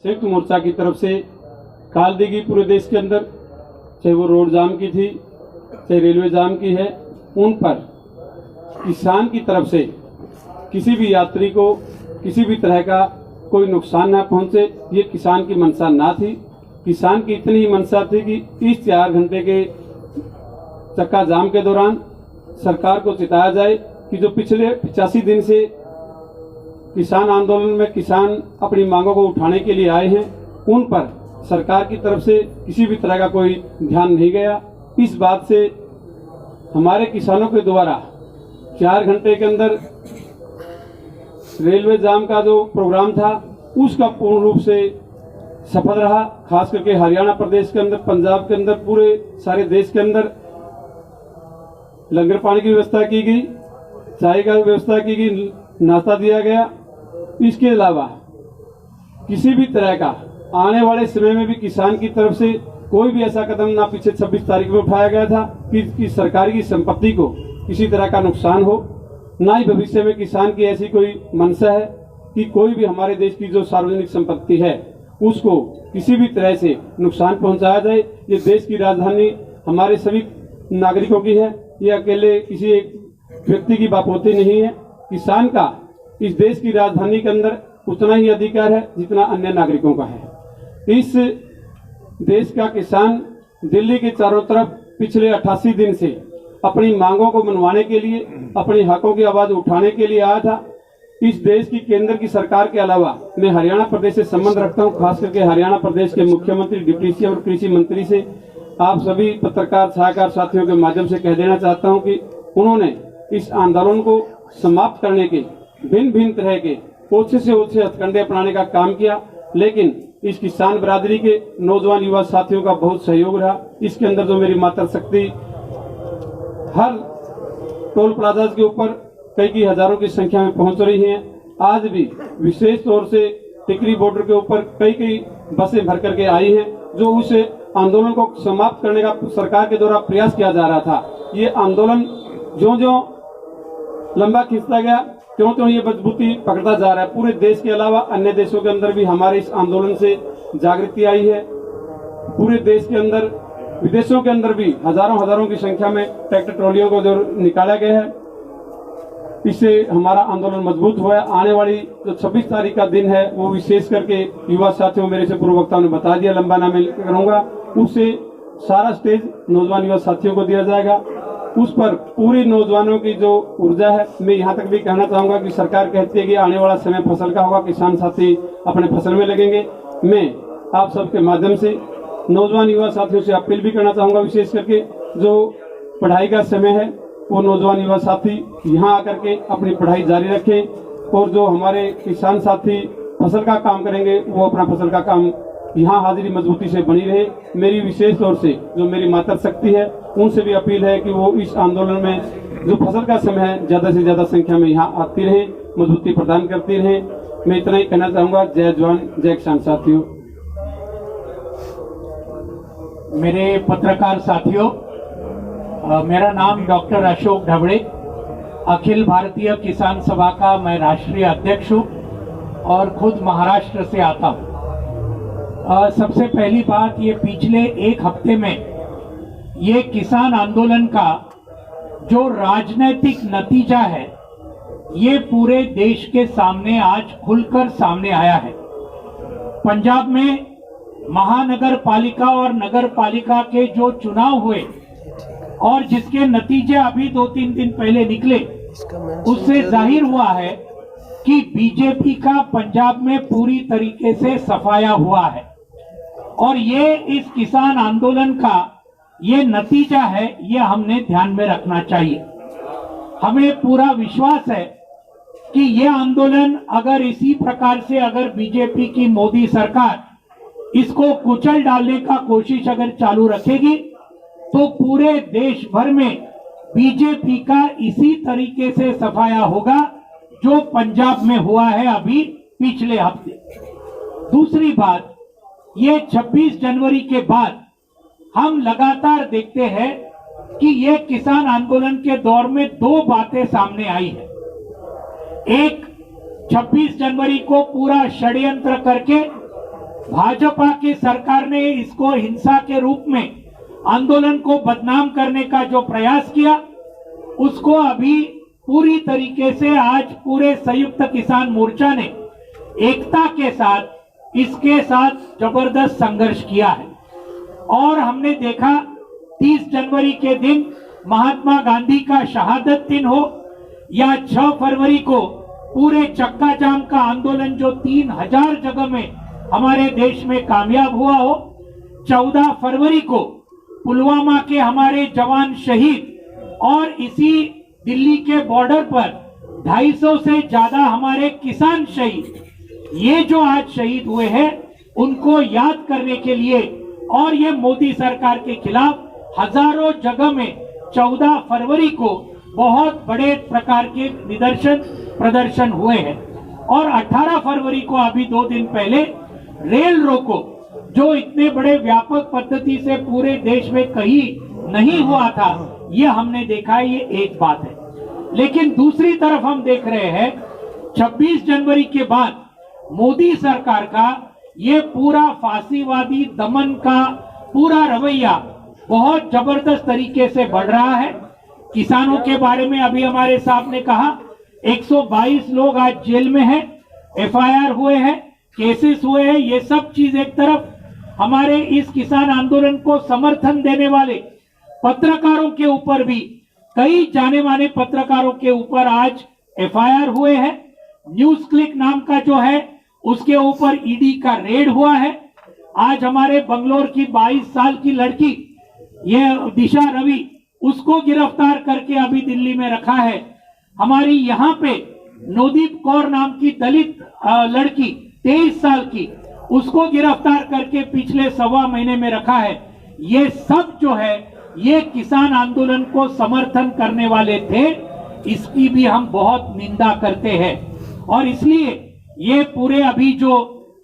संयुक्त मोर्चा की तरफ से काल दी गई पूरे देश के अंदर, चाहे वो रोड जाम की थी, चाहे रेलवे जाम की है, उन पर किसान की तरफ से किसी भी यात्री को किसी भी तरह का कोई नुकसान ना पहुंचे, ये किसान की मंशा ना थी। किसान की इतनी ही मंशा थी कि इस 4 घंटे के चक्का जाम के दौरान सरकार को चिताया जाए कि जो पिछले 85 दिन से किसान आंदोलन में किसान अपनी मांगों को उठाने के लिए आए हैं, उन पर सरकार की तरफ से किसी भी तरह का कोई ध्यान नहीं गया। इस बात से हमारे किसानों के द्वारा 4 घंटे के अंदर रेलवे जाम का जो प्रोग्राम था उसका पूर्ण रूप से सफल रहा। खास करके हरियाणा प्रदेश के अंदर, पंजाब के अंदर, पूरे सारे देश के अंदर लंगर पानी की व्यवस्था की गई, चाय का व्यवस्था की गई, नाश्ता दिया गया। इसके अलावा किसी भी तरह का आने वाले समय में भी किसान की तरफ से कोई भी ऐसा कदम ना पीछे 26 तारीख में उठाया गया था कि सरकार की संपत्ति को किसी तरह का नुकसान हो, ना ही भविष्य में किसान की ऐसी कोई मंशा है कि कोई भी हमारे देश की जो सार्वजनिक संपत्ति है उसको किसी भी तरह से नुकसान पहुंचाया जाए। ये देश की राजधानी हमारे सभी नागरिकों की है, ये अकेले किसी एक व्यक्ति की बापोती नहीं है। किसान का इस देश की राजधानी के अंदर उतना ही अधिकार है जितना अन्य नागरिकों का है। इस देश का किसान दिल्ली के चारों तरफ पिछले 88 दिन से अपनी मांगों को मनवाने के लिए, अपने हकों की आवाज उठाने के लिए आया था। इस देश की केंद्र की सरकार के अलावा मैं हरियाणा प्रदेश से संबंध रखता हूं, खास करके हरियाणा प्रदेश के मुख्यमंत्री, डिप्टी सीएम और कृषि मंत्री से आप सभी पत्रकार सहायकार साथियों के माध्यम से कह देना चाहता हूं कि उन्होंने इस आंदोलन को समाप्त करने के भिन्न भिन्न तरह के ओछे से ओछे हथकंडे अपनाने का काम किया, लेकिन इस किसान बरादरी के नौजवान युवा साथियों का बहुत सहयोग रहा। इसके अंदर जो मेरी मातृशक्ति हर टोल प्लाजा के ऊपर कई हजारों की संख्या में पहुंच रही हैं। आज भी विशेष तौर से टिकरी बॉर्डर के ऊपर कई बसें भर करके आई हैं, जो उस आंदोलन को समाप्त करने का सरकार के द्वारा प्रयास किया जा रहा था। ये आंदोलन जो लंबा खिंचता गया, त्यों ये मजबूती पकड़ता जा रहा है। पूरे देश के अलावा अन्य देशों के अंदर भी हमारे इस आंदोलन से जागृति आई है। पूरे देश के अंदर, विदेशों के अंदर भी हजारों की संख्या में ट्रैक्टर ट्रॉलियों को जो निकाला गया है, इससे हमारा आंदोलन मजबूत हुआ है। आने वाली जो 26 तारीख का दिन है वो विशेष करके युवा साथियों, मेरे से पूर्व वक्ताओं ने बता दिया, लंबा ना मैं करूंगा, उससे सारा स्टेज नौजवान युवा साथियों को दिया जाएगा। उस पर पूरी नौजवानों की जो ऊर्जा है, मैं यहाँ तक भी कहना चाहूंगा कि सरकार कहती है कि आने वाला समय फसल का होगा, किसान साथी अपने फसल में लगेंगे। मैं आप सबके माध्यम से नौजवान युवा साथियों से अपील भी करना चाहूंगा, विशेष करके जो पढ़ाई का समय है वो नौजवान युवा साथी यहाँ आकर के अपनी पढ़ाई जारी रखें, और जो हमारे किसान साथी फसल का काम करेंगे वो अपना फसल का काम यहाँ हाजिरी मजबूती से बनी रहे। मेरी विशेष तौर से जो मेरी मातृशक्ति है उनसे भी अपील है कि वो इस आंदोलन में जो फसल का समय है ज्यादा से ज्यादा संख्या में यहाँ आती रहे, मजबूती प्रदान करती रहे। मैं इतना ही कहना चाहूंगा। जय जवान जय किसान साथियों। मेरे पत्रकार साथियों, मेरा नाम डॉक्टर अशोक ढबड़े, अखिल भारतीय किसान सभा का मैं राष्ट्रीय अध्यक्ष हूँ और खुद महाराष्ट्र से आता हूँ। सबसे पहली बात, ये पिछले 1 हफ्ते में ये किसान आंदोलन का जो राजनीतिक नतीजा है ये पूरे देश के सामने आज खुलकर सामने आया है। पंजाब में महानगर पालिका और नगर पालिका के जो चुनाव हुए और जिसके नतीजे अभी 2-3 दिन पहले निकले, उससे जाहिर हुआ है कि बीजेपी का पंजाब में पूरी तरीके से सफाया हुआ है। और ये इस किसान आंदोलन का ये नतीजा है, ये हमने ध्यान में रखना चाहिए। हमें पूरा विश्वास है कि ये आंदोलन अगर इसी प्रकार से अगर बीजेपी की मोदी सरकार इसको कुचल डालने का कोशिश अगर चालू रखेगी तो पूरे देश भर में बीजेपी का इसी तरीके से सफाया होगा जो पंजाब में हुआ है अभी पिछले हफ्ते। दूसरी बात, ये 26 जनवरी के बाद हम लगातार देखते हैं कि ये किसान आंदोलन के दौर में 2 बातें सामने आई है। एक, 26 जनवरी को पूरा षड्यंत्र करके भाजपा की सरकार ने इसको हिंसा के रूप में आंदोलन को बदनाम करने का जो प्रयास किया, उसको अभी पूरी तरीके से आज पूरे संयुक्त किसान मोर्चा ने एकता के साथ इसके साथ जबरदस्त संघर्ष किया है। और हमने देखा 30 जनवरी के दिन महात्मा गांधी का शहादत दिन हो या 6 फरवरी को पूरे चक्का जाम का आंदोलन जो 3000 जगह में हमारे देश में कामयाब हुआ हो, 14 फरवरी को पुलवामा के हमारे जवान शहीद और इसी दिल्ली के बॉर्डर पर 250 से ज्यादा हमारे किसान शहीद, ये जो आज शहीद हुए हैं उनको याद करने के लिए और ये मोदी सरकार के खिलाफ हजारों जगह में 14 फरवरी को बहुत बड़े प्रकार के प्रदर्शन हुए हैं। और 18 फरवरी को अभी 2 दिन पहले रेल रोको, जो इतने बड़े व्यापक पद्धति से पूरे देश में कहीं नहीं हुआ था, ये हमने देखा है। ये एक बात है। लेकिन दूसरी तरफ हम देख रहे हैं 26 जनवरी के बाद मोदी सरकार का ये पूरा फांसीवादी दमन का पूरा रवैया बहुत जबरदस्त तरीके से बढ़ रहा है। किसानों के बारे में अभी हमारे साहब ने कहा 122 लोग आज जेल में हैं, एफआईआर हुए हैं, केसेस हुए हैं। ये सब चीज एक तरफ, हमारे इस किसान आंदोलन को समर्थन देने वाले पत्रकारों के ऊपर भी, कई जाने माने पत्रकारों के ऊपर आज एफआईआर हुए हैं। न्यूज क्लिक नाम का जो है उसके ऊपर ईडी का रेड हुआ है। आज हमारे बंगलोर की 22 साल की लड़की ये दिशा रवि, उसको गिरफ्तार करके अभी दिल्ली में रखा है। हमारी यहाँ पे नवदीप कौर नाम की दलित लड़की 23 साल की, उसको गिरफ्तार करके पिछले 1.25 महीने में रखा है। ये सब जो है ये किसान आंदोलन को समर्थन करने वाले थे, इसकी भी हम बहुत निंदा करते हैं। और इसलिए ये पूरे अभी जो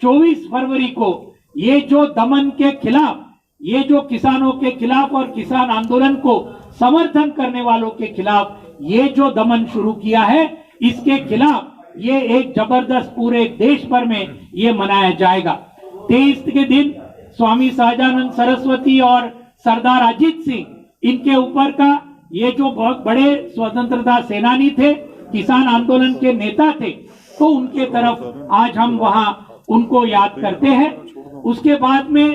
24 फरवरी को ये जो दमन के खिलाफ, ये जो किसानों के खिलाफ और किसान आंदोलन को समर्थन करने वालों के खिलाफ ये जो दमन शुरू किया है, इसके खिलाफ ये एक जबरदस्त पूरे देश भर में ये मनाया जाएगा। 23 के दिन स्वामी सहजानंद सरस्वती और सरदार अजीत सिंह, इनके ऊपर का ये जो बहुत बड़े स्वतंत्रता सेनानी थे, किसान आंदोलन के नेता थे, तो उनके तरफ आज हम वहां उनको याद करते हैं। उसके बाद में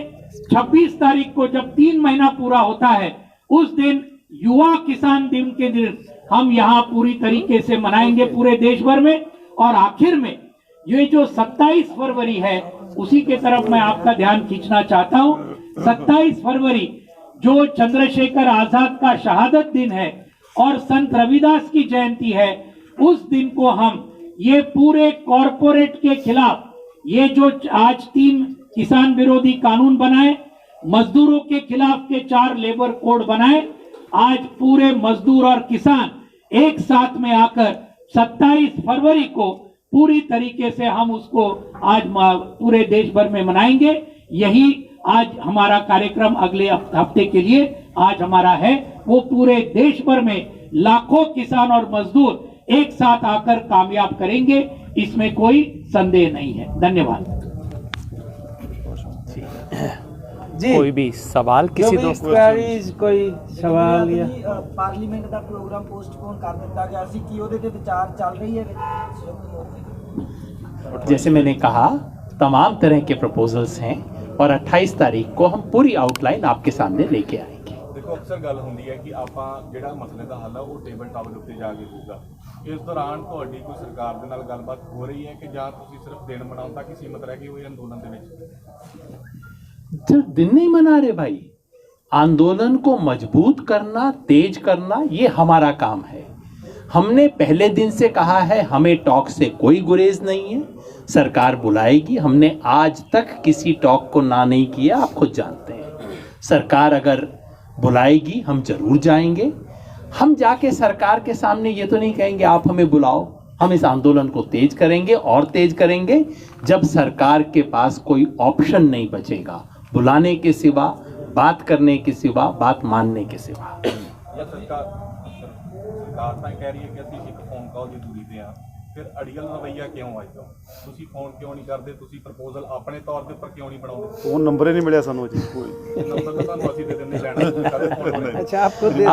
26 तारीख को जब 3 महीना पूरा होता है, उस दिन युवा किसान दिन के दिन हम यहाँ पूरी तरीके से मनाएंगे पूरे देश भर में। और आखिर में ये जो 27 फरवरी है, उसी के तरफ मैं आपका ध्यान खींचना चाहता हूँ। 27 फरवरी जो चंद्रशेखर आजाद का शहादत दिन है और संत रविदास की जयंती है, उस दिन को हम ये पूरे कॉरपोरेट के खिलाफ ये जो आज 3 किसान विरोधी कानून बनाए, मजदूरों के खिलाफ के 4 लेबर कोड बनाए, आज पूरे मजदूर और किसान एक साथ में आकर 27 फरवरी को पूरी तरीके से हम उसको आज पूरे देश भर में मनाएंगे। यही आज हमारा कार्यक्रम अगले हफ्ते के लिए आज हमारा है। वो पूरे देश भर में लाखों किसान और मजदूर एक साथ आकर कामयाब करेंगे, इसमें कोई संदेह नहीं है। धन्यवाद जी। कोई भी सवाल किसी दोस्त कोई सवाल या ਪਾਰਲੀਮੈਂਟ ਦਾ ਪ੍ਰੋਗਰਾਮ ਪੋਸਟਪੋਨ ਕਰ ਦਿੱਤਾ ਗਿਆ ਸੀ ਕਿ ਉਹਦੇ ਤੇ ਵਿਚਾਰ ਚੱਲ ਰਹੀ ਹੈ? जैसे मैंने कहा, तमाम तरह के प्रपोजल्स हैं और 28 तारीख को हम पूरी आउटलाइन आपके सामने लेके आएंगे। देखो, अक्सर गल होंदी है कि आप ਜਿਹੜਾ ਮਸਲੇ ਦਾ ਹੱਲ ਹੈ ਉਹ ਟੇਬਲ ਟਾਪ ਦੇ ਉੱਤੇ ਜਾ ਕੇ ਹੋਊਗਾ। ਇਸ ਦੌਰਾਨ ਤੁਹਾਡੀ ਕੋਈ ਸਰਕਾਰ ਦੇ ਨਾਲ ਗੱਲਬਾਤ ਹੋ ਰਹੀ ਹੈ ਕਿ ਜਾਂ ਤੁਸੀਂ ਸਿਰਫ ਦਿਨ ਮਨਾਉਣ ਤੱਕ ਹੀ ਸੀਮਤ ਰਹਿ ਗਏ ਹੋ ਅੰਦੋਲਨ ਦੇ ਵਿੱਚ? सिर्फ दिन नहीं मना रहे भाई, आंदोलन को मजबूत करना, तेज करना, ये हमारा काम है। हमने पहले दिन से कहा है, हमें टॉक से कोई गुरेज नहीं है, सरकार बुलाएगी। हमने आज तक किसी टॉक को ना नहीं किया, आप खुद जानते हैं। सरकार अगर बुलाएगी हम जरूर जाएंगे। हम जाके सरकार के सामने ये तो नहीं कहेंगे आप हमें बुलाओ, हम इस आंदोलन को तेज करेंगे और तेज करेंगे जब सरकार के पास कोई ऑप्शन नहीं बचेगा, बुलाने के सिवा, बात करने के सिवा, बात मानने के सिवा। या सरकार ਤਾਂ ਕਹਿ ਰਹੀ ਹੈ ਕਿ ਅਸੀਂ ਇੱਕ ਫੋਨ ਕਾਲ ਦੀ ਦੂਰੀ ਤੇ ਆ, ਫਿਰ ਅੜੀਅਲ ਰਵੱਈਆ ਕਿਉਂ ਅੱਜ ਤੋਂ? ਤੁਸੀਂ ਫੋਨ ਕਿਉਂ ਨਹੀਂ ਕਰਦੇ? ਤੁਸੀਂ ਪ੍ਰਪੋਜ਼ਲ ਆਪਣੇ ਤੌਰ ਦੇ ਉੱਪਰ ਕਿਉਂ ਨਹੀਂ ਬਣਾਉਂਦੇ? ਫੋਨ ਨੰਬਰ ਹੀ ਨਹੀਂ ਮਿਲਿਆ ਸਾਨੂੰ ਜੀ ਕੋਈ। ਇਹ ਨੰਬਰ ਤਾਂ ਤੁਹਾਨੂੰ ਅਸੀਂ ਦੇ ਦਿੰਦੇ ਲੈਣਾ ਕਦੇ ਫੋਨ ਹੋਵੇ। अच्छा आपको दे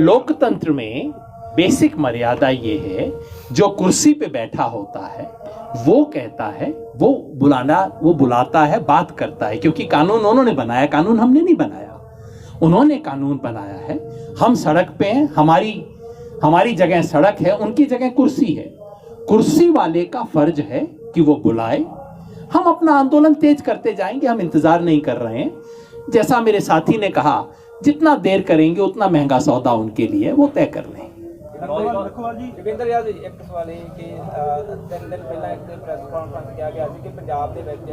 लोकतंत्र में बेसिक मर्यादा ये है, जो कुर्सी पे बैठा होता है वो कहता है, वो बुलाता है, बात करता है, क्योंकि कानून उन्होंने बनाया, कानून हमने नहीं बनाया, उन्होंने कानून बनाया है। हम सड़क पे हैं, हमारी जगह सड़क है, उनकी जगह कुर्सी है। कुर्सी वाले का फर्ज है कि वो बुलाए, हम अपना आंदोलन तेज करते जाएंगे, हम इंतजार नहीं कर रहे हैं। जैसा मेरे साथी ने कहा, जितना देर करेंगे उतना महंगा सौदा उनके लिए वो तय कर लें। ਜੋਗਿੰਦਰ ਯਾਦ ਜੀ, ਇੱਕ ਸਵਾਲ ਇਹ ਕਿ 3 ਦਿਨ ਪਹਿਲਾਂ ਇੱਕ ਪ੍ਰੈਸ ਕਾਨਫਰੰਸ ਕਿਹਾ ਗਿਆ ਸੀ ਕਿ ਪੰਜਾਬ ਦੇ ਵਿੱਚ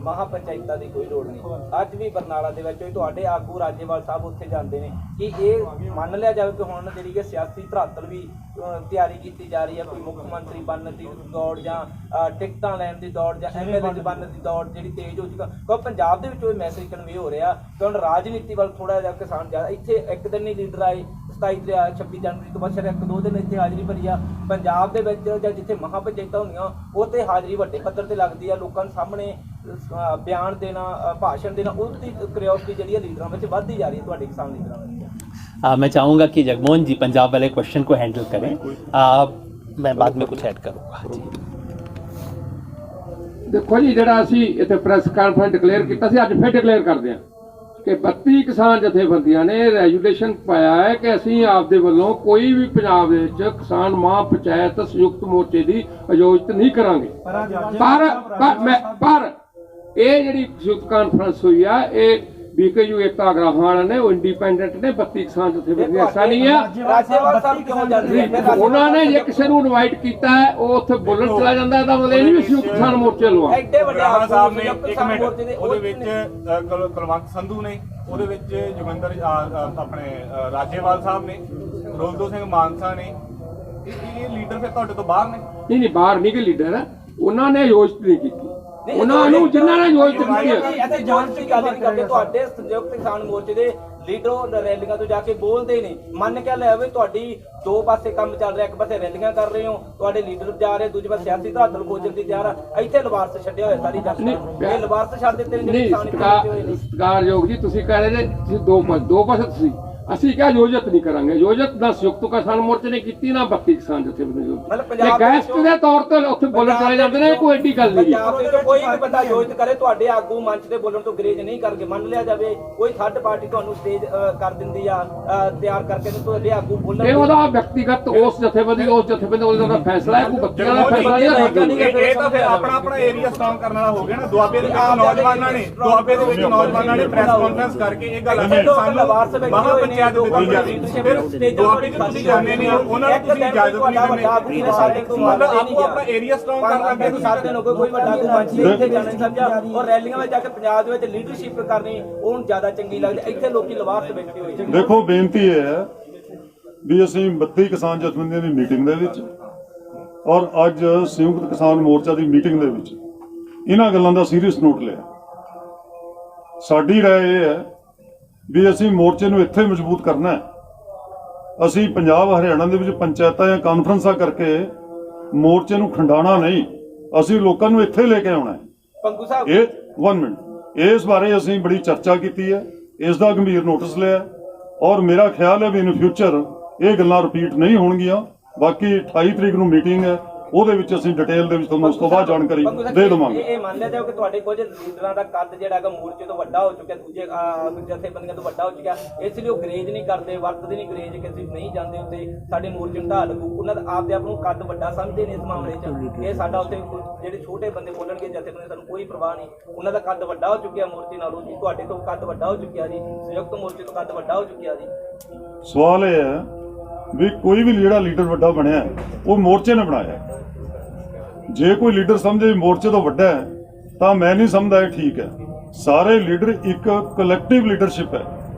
ਮਹਾ ਪੰਚਾਇਤਾਂ ਦੀ ਕੋਈ ਲੋੜ ਨਹੀਂ। ਅੱਜ ਵੀ ਬਰਨਾਲਾ ਦੇ ਵਿੱਚ ਤੁਹਾਡੇ ਆਗੂ ਰਾਜੇਵਾਲ ਸਾਹਿਬ ਉੱਥੇ ਜਾਂਦੇ ਨੇ, ਕਿ ਇਹ ਮੰਨ ਲਿਆ ਜਾਵੇ ਕਿ ਹੁਣ ਜਿਹੜੀ ਕਿ ਸਿਆਸੀ ਧਰਾਤਲ ਵੀ ਤਿਆਰੀ ਕੀਤੀ ਜਾ ਰਹੀ ਹੈ, ਕੋਈ ਮੁੱਖ ਮੰਤਰੀ ਬਣਨ ਦੀ ਦੌੜ ਜਾਂ ਟਿਕਟਾਂ ਲੈਣ ਦੀ ਦੌੜ ਜਾਂ ਐਮਐਲਏ ਬਣਨ ਦੀ ਦੌੜ ਜਿਹੜੀ ਤੇਜ਼ ਹੋ ਚੁੱਕਾ, ਕਿਉਂਕਿ ਪੰਜਾਬ ਦੇ ਵਿੱਚ ਉਹ ਮੈਸੇਜ ਕਨਵੇ ਹੋ ਰਿਹਾ ਕਿ ਹੁਣ ਰਾਜਨੀਤੀ ਵੱਲ ਥੋੜਾ ਜਿਹਾ ਕਿਸਾਨ ਜ਼ਿਆਦਾ। ਇੱਥੇ ਇੱਕ ਦਿਨ ਹੀ ਲੀਡਰ ਆਏ, 26 ਜਨਵਰੀ ਤੋਂ ਬਾਅਦ ਸਿਰਫ 1-2 ਦਿਨ ਇੱਥੇ ਹਾਜ਼ਰੀ ਭਰੀ ਆ। ਪੰਜਾਬ ਦੇ ਵਿੱਚ ਜਾਂ ਜਿੱਥੇ ਮਹਾ ਪੰਚਾਇਤਾਂ ਹੁੰਦੀਆਂ ਉੱਥੇ ਹਾਜ਼ਰੀ ਵੱਡੇ ਪੱਧਰ ਤੇ ਲੱਗਦੀ ਆ, ਲੋਕਾਂ ਦੇ ਸਾਹਮਣੇ ਬਿਆਨ ਦੇਣਾ, ਭਾਸ਼ਣ देना, उसकी क्यूरियोसिटी ਜਿਹੜੀ ਲੀਡਰਾਂ ਵਿੱਚ ਵੱਧਦੀ ਜਾ ਰਹੀ ਹੈ ਤੁਹਾਡੇ ਕਿਸਾਨ ਲੀਡਰਾਂ ਵਿੱਚ। मैं चाहूँगा कि जगमोहन जी पंजाब वाले क्वेश्चन को हैंडल करें, मैं बाद में कुछ ऐड करूँगा जी। ਦੇਖੋ ਜੀ, ਜਿਹੜਾ ਅਸੀਂ ਇੱਥੇ ਪ੍ਰੈਸ ਕਾਨਫਰੰਸ ਡਿਕਲੇਅਰ ਕੀਤਾ ਸੀ, ਅੱਜ ਫਿਰ ਡਿਕਲੇਅਰ ਕਰਦੇ ਹਾਂ ਕਿ 32 ਕਿਸਾਨ ਜਥੇਬੰਦੀਆਂ ਨੇ ਰੈਜੂਲੇਸ਼ਨ ਪਾਇਆ ਹੈ ਕਿ ਅਸੀਂ ਆਪਦੇ ਵੱਲੋਂ ਕੋਈ ਵੀ ਪੰਜਾਬ ਦੇ ਵਿੱਚ ਕਿਸਾਨ ਮਹਾਂ ਪੰਚਾਇਤ ਸੰਯੁਕਤ ਮੋਰਚੇ ਦੀ ਆਯੋਜਿਤ ਨਹੀਂ ਕਰਾਂਗੇ। ਪਰ ਇਹ ਜਿਹੜੀ ਸੰਯੁਕਤ ਕਾਨਫਰੰਸ ਹੋਈ ਆ, ਇਹ BKU ਏਕਤਾ ਅਗਰਾਹਾਂ ਨੇ, ਉਹ ਇੰਡੀਪੈਂਡੈਂਟ ਨੇ, 32 ਕਿਸਾਨ ਜਥੇਬੰਦੀਆਂ ਐਸਾ ਨਹੀਂ ਆ। ਰਾਜੇਵਾਲ ਸਾਹਿਬ ਕਿਉਂ ਜਾਂਦੇ ਆ? ਉਹਨਾਂ ਨੇ ਜੇ ਕਿਸੇ ਨੂੰ ਇਨਵਾਈਟ ਕੀਤਾ ਹੈ, ਉਹ ਉੱਥੇ ਬੋਲਣ ਚਲਾ ਜਾਂਦਾ, ਇਹਦਾ ਮਤਲਬ ਇਹ ਨਹੀਂ ਵੀ ਸੰਯੁਕਤ ਕਿਸਾਨ ਮੋਰਚੇ ਲਵਾ। ਐਡੇ ਵੱਡੇ ਰਾਣਾ ਸਾਹਿਬ ਨੇ ਆਗੂ ਇੱਕ ਕਿਸਾਨ ਮਿੰਟ ਮੋਰਚੇ ਦੇ ਉਹਦੇ ਵਿੱਚ ਕੁਲਵੰਤ ਸੰਧੂ ਨੇ, ਉਹਦੇ ਵਿੱਚ ਜੋਗਿੰਦਰ ਆਪਣੇ ਰਾਜੇਵਾਲ ਸਾਹਿਬ ਨੇ, ਰੋਲਦੋ ਸਿੰਘ ਮਾਨਸਾ ਨੇ। ਇਹ ਲੀਡਰ ਫਿਰ ਤੁਹਾਡੇ ਤੋਂ ਬਾਹਰ ਨੇ? ਨਹੀਂ, ਬਾਹਰ ਨਹੀਂ ਕਿ ਲੀਡਰ ਹੈ, ਉਹਨਾਂ ਨੇ ਆਯੋਜਿਤ ਨਹੀਂ ਕੀਤੀ। ਉਹਨਾਂ ਨੂੰ ਜਿਨ੍ਹਾਂ ਨੇ ਆਯੋਜਿਤ ਕੀਤੀ ਹੈ, ਅਸੀਂ ਜੋਸ਼ ਦੀ ਗੱਲ ਨਹੀਂ ਕਰਦੇ। ਤੁਹਾਡੇ ਸੰਯੁਕਤ ਕਿਸਾਨ ਮੋਰਚੇ ਦੇ ਲੀਡਰ ਰੈਲੀਆਂ ਤੋਂ ਜਾ ਕੇ ਬੋਲਦੇ ਨੇ, ਮੰਨ ਕੇ ਲੈ ਆਵੇ ਤੁਹਾਡੀ ਦੋ ਪਾਸੇ ਕੰਮ ਚੱਲ ਰਿਹਾ, ਇੱਕ ਪਾਸੇ ਰੈਲੀਆਂ ਕਰ ਰਹੇ ਹੋ, ਤੁਹਾਡੇ ਲੀਡਰ ਜਾ ਰਹੇ, ਦੂਜੇ ਪਾਸੇ ਸਿਆਸੀ ਧਰਾਤਲ ਖੋਜਣ ਦੀ ਤਿਆਰ ਆ। ਇੱਥੇ ਲਵਾਰਸ ਛੱਡਿਆ ਹੋਇਆ ਸਾਰੀ ਜੱਟ ਨੇ, ਇਹ ਲਵਾਰਸ ਛੱਡ ਦਿੱਤੇ ਨੇ ਜਿਹੜੇ ਕਿਸਾਨ ਇਕੱਠੇ ਹੋਏ ਨੇ। ਸਤਿਕਾਰਯੋਗ ਜੀ, ਤੁਸੀਂ ਕਹਿ ਰਹੇ ਜੇ ਤੁਸੀਂ ਦੋ ਪਾਸੇ ਤੁਸੀਂ, ਅਸੀਂ ਕਿਹਾ ਆਯੋਜਿਤ ਨਹੀਂ ਕਰਾਂਗੇ। ਆਯੋਜਿਤ ਨਾ ਸੰਯੁਕਤ ਕਿਸਾਨ ਮੋਰਚੇ ਨੇ ਕੀਤੀ, ਨਾ 32 ਕਿਸਾਨ ਜਥੇਬੰਦੀਆਂ ਨੇ। ਗੈਸਟ ਦੇ ਤੌਰ ਤੇ ਉੱਥੇ ਬੋਲਣ ਚਲੇ ਜਾਂਦੇ ਨੇ, ਕੋਈ ਐਡੀ ਗੱਲ ਨਹੀਂ। ਪੰਜਾਬ ਦੇ ਕੋਈ ਵੀ ਬੰਦਾ ਆਯੋਜਿਤ ਕਰੇ, ਤੁਹਾਡੇ ਆਗੂ ਮੰਚ ਤੇ ਬੋਲਣ ਤੋਂ ਗਰੇਜ ਨਹੀਂ ਕਰਗੇ। ਮੰਨ ਲਿਆ ਜਾਵੇ ਕੋਈ ਥਰਡ ਪਾਰਟੀ ਤੁਹਾਨੂੰ ਸਟੇਜ ਕਰ ਦਿੰਦੀ ਆ ਤਿਆਰ ਕਰਕੇ, ਤੇ ਤੁਹਾਡੇ ਆਗੂ ਬੋਲਣ, ਇਹ ਉਹਦਾ ਵਿਅਕਤੀਗਤ ਉਸ ਜਥੇਬੰਦੀ ਦਾ ਫੈਸਲਾ ਹੈ, ਕੋਈ ਬੱਚਿਆਂ ਦਾ ਫੈਸਲਾ ਨਹੀਂ ਹੈ। ਇਹ ਤਾਂ ਫਿਰ ਆਪਣਾ ਏਰੀਆ ਸਟਰੋਂਗ ਕਰਨ ਵਾਲਾ ਹੋ ਗਿਆ ਨਾ। ਦੁਆਬੇ ਦੇ ਵਿੱਚ ਨੌਜਵਾਨਾਂ ਨੇ ਪ੍ਰੈਸ ਕਾਨਫਰੰਸ ਕਰਕੇ ਇਹ ਗੱਲ ਆਖੀ, ਸਾਨੂੰ ਮਹਾ ਪੰਚਾਇਤ ਦਿੱਤੀ ਜਾਵੇ। ਫਿਰ ਦੁਆਬੇ ਦੇ ਤੁਸੀਂ ਜਾਣੇ ਨੇ, ਉਹਨਾਂ ਨੂੰ ਤੁਸੀਂ ਇਜਾਜ਼ਤ ਨਹੀਂ ਦਿੰਦੇ। ਮਤਲਬ ਆਪੋ ਆਪਣਾ ਏਰੀਆ ਸਟਰੋਂਗ ਕਰਨ ਲੱਗੇ। 7 ਦਿਨ ਹੋ ਗਏ, ਕੋਈ ਵੱਡਾ ਕੋਈ ਮੰਚ ਨਹੀਂ ਇੱਥੇ ਜਾਣਾ ਨਹੀਂ ਸਮਝਿਆ। ਔਰ ਰੈਲੀਆਂ ਵਿੱਚ ਜਾ ਕੇ ਪੰਜਾਬ ਦੇ ਵਿੱਚ ਲੀਡਰਸ਼ਿਪ ਕਰਨੀ ਉਹਨੂੰ ਜ਼ਿਆਦਾ ਚੰਗੀ ਲੱਗਦੀ। ਇੱਥੇ ਲੋਕੀ ਲਵਾਰਸ ਬੈਠੇ ਹੋਏ। ਦੇਖੋ, ਬੇਨਤੀ ਇਹ ਹੈ ਵੀ ਅਸੀਂ 32 ਕਿਸਾਨ ਜਥੇਬੰਦੀਆਂ ਦੀ ਮੀਟਿੰਗ ਦੇ ਵਿੱਚ ਔਰ ਅੱਜ ਸੰਯੁਕਤ ਕਿਸਾਨ ਮੋਰਚਾ ਦੀ ਮੀਟਿੰਗ ਦੇ ਵਿੱਚ ਇਹਨਾਂ ਗੱਲਾਂ ਦਾ ਸੀਰੀਅਸ ਨੋਟ ਲਿਆ। ਸਾਡੀ ਰਾਏ ਇਹ ਹੈ ਵੀ ਅਸੀਂ ਮੋਰਚੇ ਨੂੰ ਇੱਥੇ ਮਜ਼ਬੂਤ ਕਰਨਾ ਹੈ। ਅਸੀਂ ਪੰਜਾਬ ਹਰਿਆਣਾ ਦੇ ਵਿੱਚ ਪੰਚਾਇਤਾਂ ਜਾਂ ਕਾਨਫਰੰਸਾਂ ਕਰਕੇ ਮੋਰਚੇ ਨੂੰ ਖੰਡਾਣਾ ਨਹੀਂ, ਅਸੀਂ ਲੋਕਾਂ ਨੂੰ ਇੱਥੇ ਲੈ ਕੇ ਆਉਣਾ ਹੈ। ਪੰਗੂ ਸਾਹਿਬ, ਇਹ 1 ਮਿੰਟ, ਇਸ ਬਾਰੇ ਅਸੀਂ ਬੜੀ ਚਰਚਾ ਕੀਤੀ ਹੈ, ਇਸ ਦਾ ਗੰਭੀਰ ਨੋਟਿਸ ਲਿਆ ਔਰ ਮੇਰਾ ਖਿਆਲ ਹੈ ਵੀ ਇਨ ਫਿਊਚਰ ਇਹ ਗੱਲਾਂ ਰਿਪੀਟ ਨਹੀਂ ਹੋਣਗੀਆਂ। ਬਾਕੀ 28 ਤਰੀਕ ਨੂੰ ਮੀਟਿੰਗ ਹੈ, ਉਹਦੇ ਵਿੱਚ ਅਸੀਂ ਡਿਟੇਲ ਦੇ ਵਿੱਚ ਤੁਹਾਨੂੰ ਉਸ ਤੋਂ ਬਾਅਦ ਜਾਣਕਾਰੀ ਦੇ ਦੇਵਾਂਗੇ। ਇਹ ਮੰਨ ਲਿਆ ਜਾਓ ਕਿ ਤੁਹਾਡੇ ਕੁਝ ਲੀਡਰਾਂ ਦਾ ਕੱਦ ਜਿਹੜਾ ਹੈਗਾ ਮੋਰਚੇ ਤੋਂ ਵੱਡਾ ਹੋ ਚੁੱਕਿਆ, ਦੂਜੇ ਜਥੇਬੰਦੀਆਂ ਤੋਂ ਵੱਡਾ ਹੋ ਚੁੱਕਿਆ, ਇਸ ਲਈ ਉਹ ਗਰੇਜ ਨਹੀਂ ਕਰਦੇ, ਵਰਤਦੇ ਨਹੀਂ ਗਰੇਜ ਕਿ ਅਸੀਂ ਨਹੀਂ ਜਾਂਦੇ ਉੱਤੇ, ਸਾਡੇ ਮੋਰਚੇ ਨੂੰ ਢਾਹ ਲੱਗੂ। ਉਹਨਾਂ ਦਾ ਆਪਦੇ ਆਪ ਨੂੰ ਕੱਦ ਵੱਡਾ ਸਮਝਦੇ ਨੇ ਇਸ ਮਾਮਲੇ 'ਚ। ਇਹ ਸਾਡਾ ਉੱਥੇ ਜਿਹੜੇ ਛੋਟੇ ਬੰਦੇ ਬੋਲਣਗੇ ਜਥੇਬੰਦੀਆਂ, ਸਾਨੂੰ ਕੋਈ ਪਰਵਾਹ ਨਹੀਂ। ਉਹਨਾਂ ਦਾ ਕੱਦ ਵੱਡਾ ਹੋ ਚੁੱਕਿਆ ਮੋਰਚੇ ਨਾਲੋਂ ਜੀ, ਤੁਹਾਡੇ ਤੋਂ ਕੱਦ ਵੱਡਾ ਹੋ ਚੁੱਕਿਆ ਜੀ, ਸੰਯੁਕਤ ਮੋਰਚੇ ਤੋਂ ਕੱਦ ਵੱਡਾ ਹੋ ਚੁੱਕਿਆ ਜੀ। ਸਵਾਲ ਇਹ ਹੈ ਵੀ ਕੋਈ ਵੀ ਜਿਹੜਾ ਲੀਡਰ ਵੱਡਾ ਬਣਿਆ ਉਹ ਮੋਰਚੇ ਨੇ ਬਣਾਇਆ। ਜੇ ਕੋਈ ਲੀਡਰ ਸਮਝੇ ਮੋਰਚੇ ਤੋਂ ਵੱਡਾ ਹੈ ਤਾਂ ਮੈਂ ਨਹੀਂ ਸਮਝਦਾ ਇਹ ਠੀਕ ਹੈ। ਸਾਰੇ ਲੀਡਰ ਇੱਕ ਕਲੈਕਟਿਵ ਲੀਡਰਸ਼ਿਪ ਹੈ,